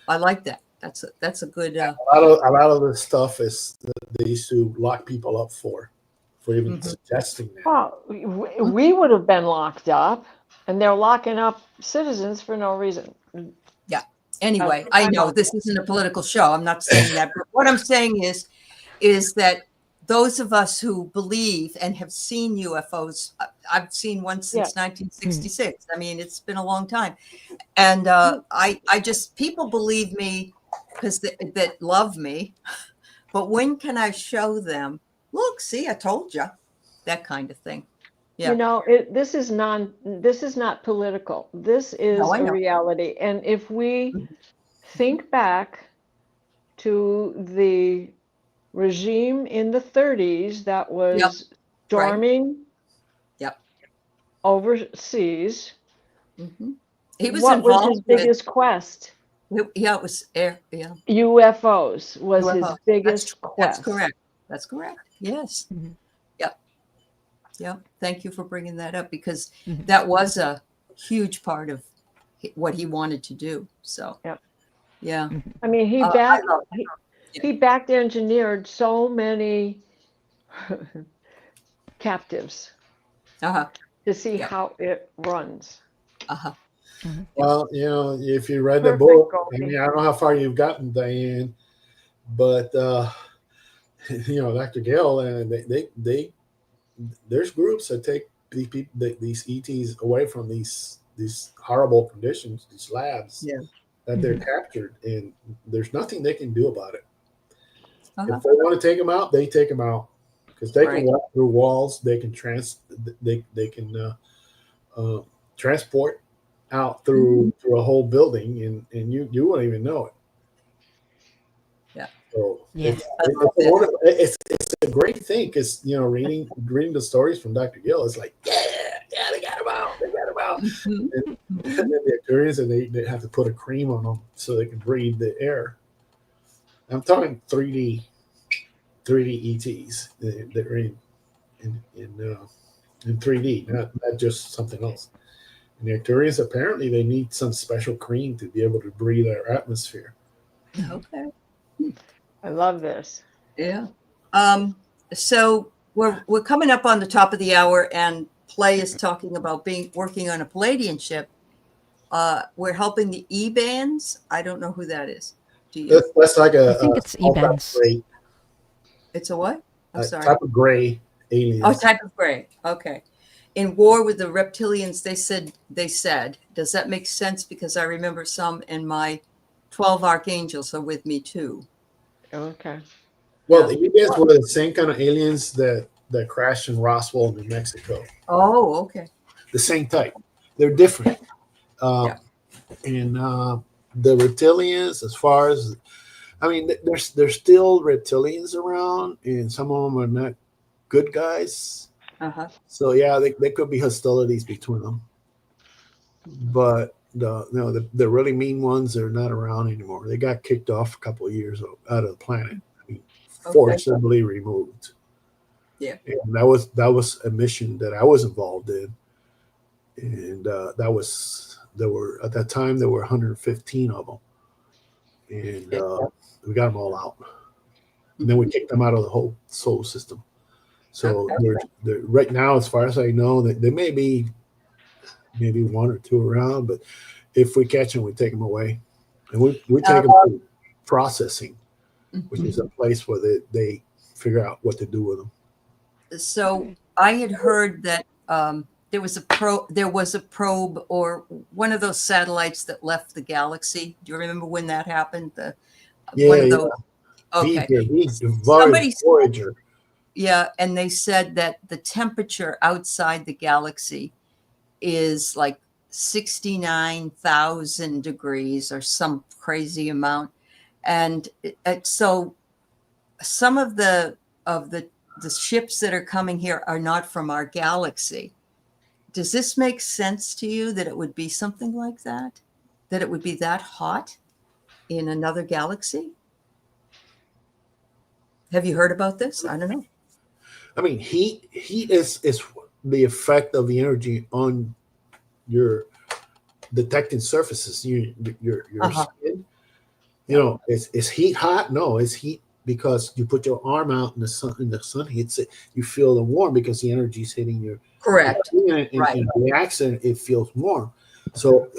I like that. That's a good. A lot of the stuff is they used to lock people up for even suggesting that. Well, we would have been locked up, and they're locking up citizens for no reason. Yeah. Anyway, I know this isn't a political show. I'm not saying that. But what I'm saying is that those of us who believe and have seen UFOs, I've seen one since 1966. I mean, it's been a long time. And I just, people believe me because that love me. But when can I show them? Look, see, I told you, that kind of thing. Yeah. This is not political. This is a reality. And if we think back to the regime in the 30s that was storming overseas, he was what involved was his biggest quest? It was air. Yeah. UFOs was his biggest quest. That's correct. Yes. Yep. Thank you for bringing that up because that was a huge part of what he wanted to do. So, yeah. I mean, he backed engineered so many captives to see how it runs. Well, if you read the book, I mean, I don't know how far you've gotten, Diane, but Dr. Gale, they there's groups that take these ETs away from these horrible conditions, these labs that they're captured, and there's nothing they can do about it. If they want to take them out, they take them out because they can walk through walls. They can transport out through a whole building, and you wouldn't even know it. Yeah. So Yes. it's a great thing because reading the stories from Dr. Gill, it's like they got him out, they got him out. Mhm. And then the Arcturians, and they have to put a cream on them so they can breathe the air. I'm talking 3D ETs that are in 3D, not just something else. And the Arcturians, apparently they need some special cream to be able to breathe our atmosphere. Okay. I love this. Yeah. So we're coming up on the top of the hour, and Play is talking about working on a Palladian ship. We're helping the E-bands. I don't know who that is. Do you? That's like I think it's small type of Evans. gray, It's a what? I'm sorry. type of gray aliens. Oh, type of gray. Okay. In War with the Reptilians, they said, does that make sense? Because I remember some in my 12 archangels are with me too. Okay. Well, the aliens were the same kind of aliens that crashed in Roswell, New Mexico. Oh, okay. The same type. They're different. Yeah. And the reptilians, as far as, I mean, there's still reptilians around, and some of them are not good guys. Uh-huh. So yeah, there could be hostilities between them. But the really mean ones are not around anymore. They got kicked off a couple of years out of the planet, forcibly removed. Yeah. And that was a mission that I was involved in, and there were at that time there were 115 of them, and we got them all out. And then we kicked them out of the whole solar system. So they're right now, as far as I know, there may be maybe one or two around, but if we catch them, we take them away, and we take them to processing, which is a place where they figure out what to do with them. So I had heard that there was a probe or one of those satellites that left the galaxy. Do you remember when that happened? One of those. Okay. Somebody Voyager. Yeah, and they said that the temperature outside the galaxy is like 69,000 degrees or some crazy amount, and so some of the ships that are coming here are not from our galaxy. Does this make sense to you that it would be something like that? That it would be that hot in another galaxy? Have you heard about this? I don't know. I mean, heat is the effect of the energy on your detecting surfaces, your skin. Is heat hot? No, it's heat because you put your arm out and the sun hits it. You feel the warm because the energy is hitting your correct. And reacts and it feels warm. So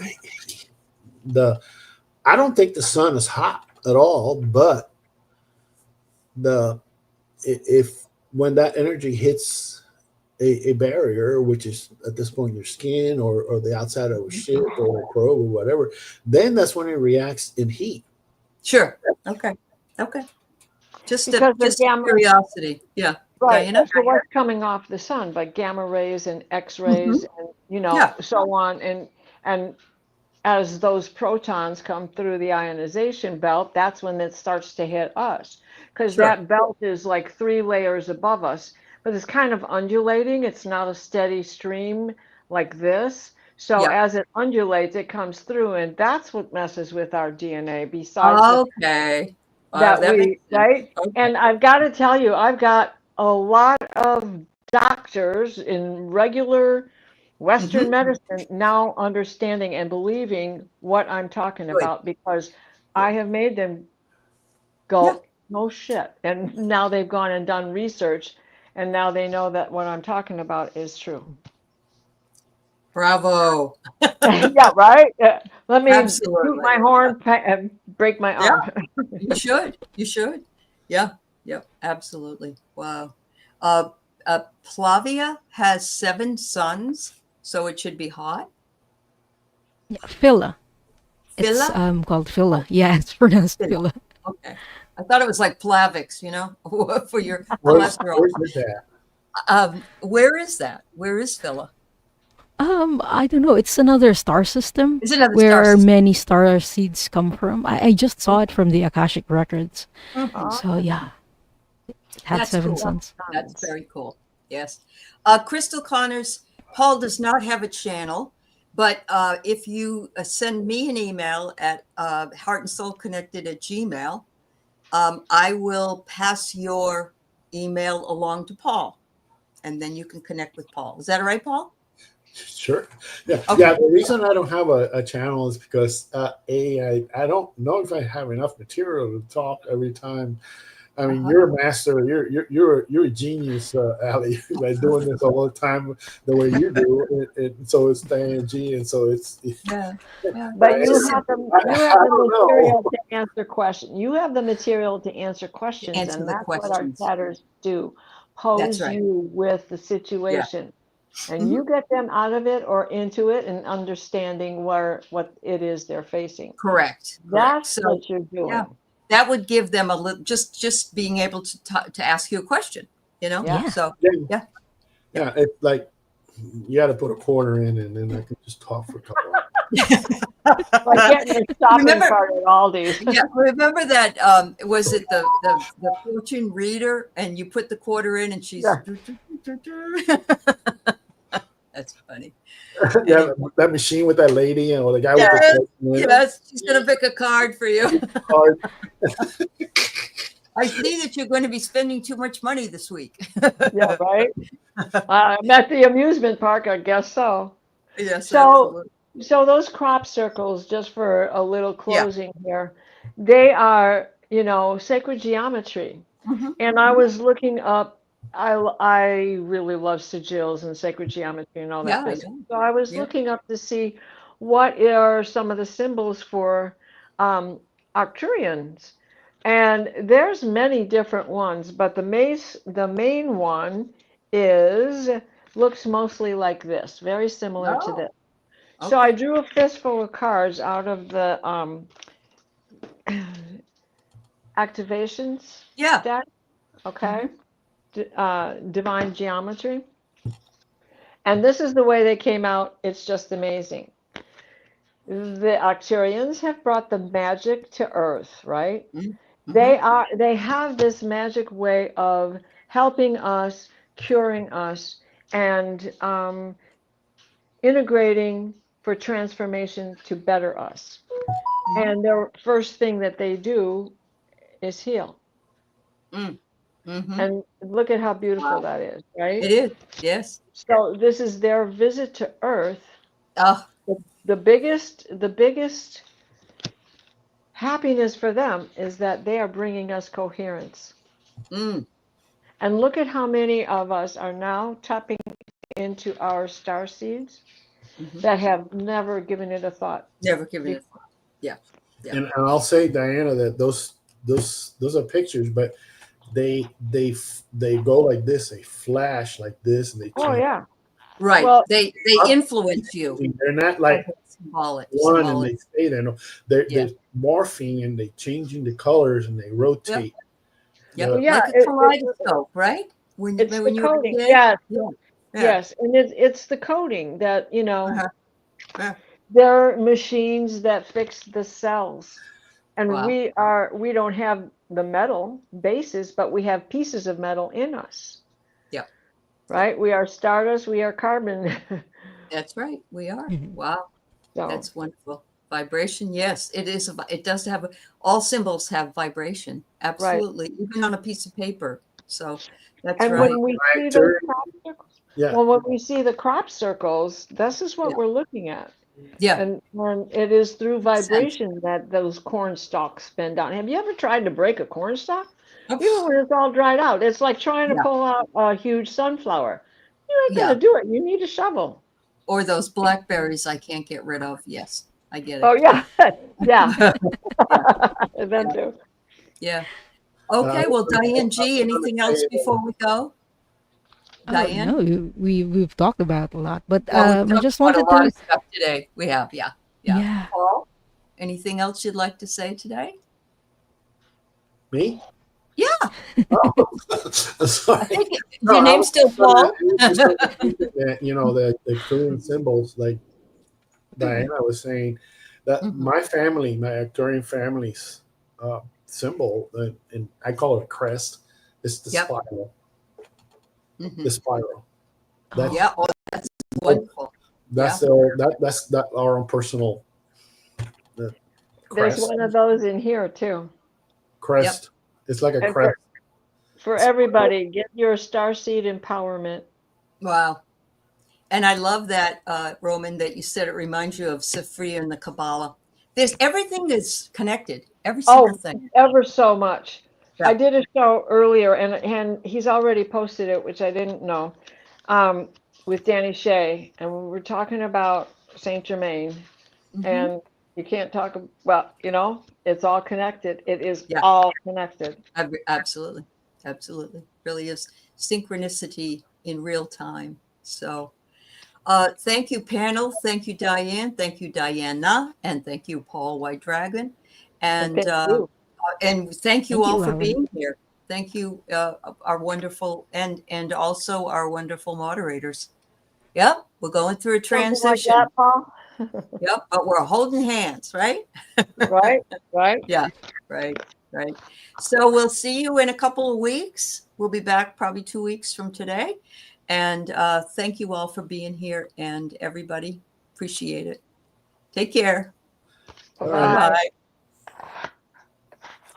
I don't think the sun is hot at all, but when that energy hits a barrier, which is at this point your skin or the outside of a ship or a probe or whatever, then that's when it reacts in heat. Sure. Okay. Just a curiosity. Yeah. Right. Diana? So what's coming off the sun, but gamma rays and X-rays and so on, and as those protons come through the ionization belt, that's when it starts to hit us, because that belt is like 3 layers above us, but it's kind of undulating. It's not a steady stream like this. So as it undulates, it comes through, and that's what messes with our DNA. Besides right? Okay. And I've got to tell you, I've got a lot of doctors in regular Western medicine now understanding and believing what I'm talking about, because I have made them go, no shit. And now they've gone and done research, and now they know that what I'm talking about is true. Bravo. Yeah, right? Let me toot my horn and break my arm. Yeah. You should. Yeah. Absolutely. Wow. Plavia has 7 suns, so it should be hot. Yeah, Phila. Phila? It's called Phila. Yeah, it's pronounced Phila. Okay. I thought it was like Plavix, for your cholesterol. Where's that? Where is that? Where is Phila? I don't know. It's another star system It's another star where system. many star seeds come from. I just saw it from the Akashic records. Mhm. So yeah, it had That's seven cool. suns. That's very cool. Yes. Crystal Connors, Paul does not have a channel, but if you send me an email at heartandsoulconnected@gmail, I will pass your email along to Paul, and then you can connect with Paul. Is that all right, Paul? Sure. Yeah. Okay. Yeah. The reason I don't have a channel is because I don't know if I have enough material to talk every time. I mean, you're a master. You're a genius, Aley, by doing this all the time the way you do. So it's Diane G, and so it's. Yeah. Yeah. But I you have the don't know. material to answer questions. You have the material to answer questions, answer and the that's what our questions. chatters do. That's Pose right. you with the situation. And you get them out of it or into it and understanding what it is they're facing. Correct. That's So, what you're doing. yeah, that would give them a little, just being able to ask you a question, you know? Yeah. So, Yeah. It's like you got to put a quarter in, and then I can just talk for a couple hours. Like getting your shopping Remember- cart at Aldi's. yeah, remember that, was it the fortune reader, and you put the quarter in and she's, Yeah. That's funny. Yeah, that machine with that lady and the guy Yes, with the yes, she's going to pick a card for you. card. I see that you're going to be spending too much money this week. Yeah, right? I'm at the amusement park, I guess so. Yes, So, absolutely. so those crop circles, just for a little closing here, they are, sacred geometry. Mhm. And I was looking up, I really love sigils and sacred geometry and all that Yeah, I business. know. So I was Yeah. looking up to see what are some of the symbols for Arcturians. And there's many different ones, but the main one looks mostly like this, very similar to Oh, this. So I okay. drew a fistful of cards out of the activations Yeah. deck, okay? Divine geometry. And this is the way they came out. It's just amazing. The Arcturians have brought the magic to Earth, right? Mhm. They have this magic way of helping us, curing us, and integrating for transformation to better us. And their first thing that they do is heal. Mm. Mhm. And look at how beautiful that is, right? It is. Yes. So this is their visit to Earth. Oh, The biggest happiness for them is that they are bringing us coherence. mm. And look at how many of us are now tapping into our star seeds Mhm. that have never given it a thought. Never give it. Yeah. And I'll say, Diana, that those are pictures, but they go like this, they flash like this, and they Oh change. yeah. Right. Well- they influence you. They're not like Symbolic. one and they stay there. No, they're morphing and they changing the colors and they rotate. Yep. Well, yeah, Like a kaleidoscope, right? When It's the you were a coding. kid? Yes. Yeah. Yes. And it's the coding that, Uh-huh. Yeah. there are machines that fix the cells. And Wow. we don't have the metal bases, but we have pieces of metal in us. Yep. Right? We are stardust, we are carbon. That's right. We are. Mhm. Wow. So, That's wonderful. Vibration. Yes, it is. It does have, all symbols have vibration. Absolutely. Even on a piece of paper. So that's and right. when we see those Turn. crop circles, Yeah. well, when we see the crop circles, this is what Yeah. we're looking at. Yeah. And it is through vibration that those corn stalks bend down. Have you ever tried to break a corn stalk? Even when it's all dried out, it's like trying to Yeah. pull out a huge sunflower. You ain't Yeah. gonna do it. You need a shovel. Or those blackberries I can't get rid of. Yes, I get it. Oh yeah, yeah. Yeah. Them too. Yeah. Okay. Well, Diane G, anything else before we go? Diane? No, we've talked about a lot, but Well, we I talked just about wanted a lot to. of stuff today. We have, yeah. Paul, anything else you'd like to say today? Me? Yeah, Oh, I sorry. think No, your I name's was still Paul. that, the Arcturian symbols, like Diana was saying, that Mhm. my family, my Arcturian family's symbol, and I call it a crest, is the Yep. spiral. Mhm. The spiral. Oh, Yeah, oh, that's wonderful. That's our own personal uh, There's crest. one of those in here too. Crest. It's like a And crest. for everybody, get your starseed empowerment. Wow. And I love that, Roman, that you said it reminds you of Sophia and the Kabbalah. There's everything is connected, every single Oh, thing. ever so much. Yeah. I did a show earlier, and he's already posted it, which I didn't know, with Danny Shea, and we were talking about Saint Germain, Mhm. and you can't talk. Well, it's all connected. It is Yeah. all connected. Absolutely. Absolutely. Really is synchronicity in real time. So thank you, panel. Thank you, Diane. Thank you, Diana. And thank you, Paul White Dragon. And And thank you. thank you thank all you, for Alan. being here. Thank you, our wonderful and also our wonderful moderators. Yep, we're going through a Something like transition. that, Paul. Yep, but we're holding hands, right? Right? Right? Yeah, right, right. So we'll see you in a couple of weeks. We'll be back probably 2 weeks from today. And thank you all for being here, and everybody appreciate it. Take care. All right. Bye. Bye.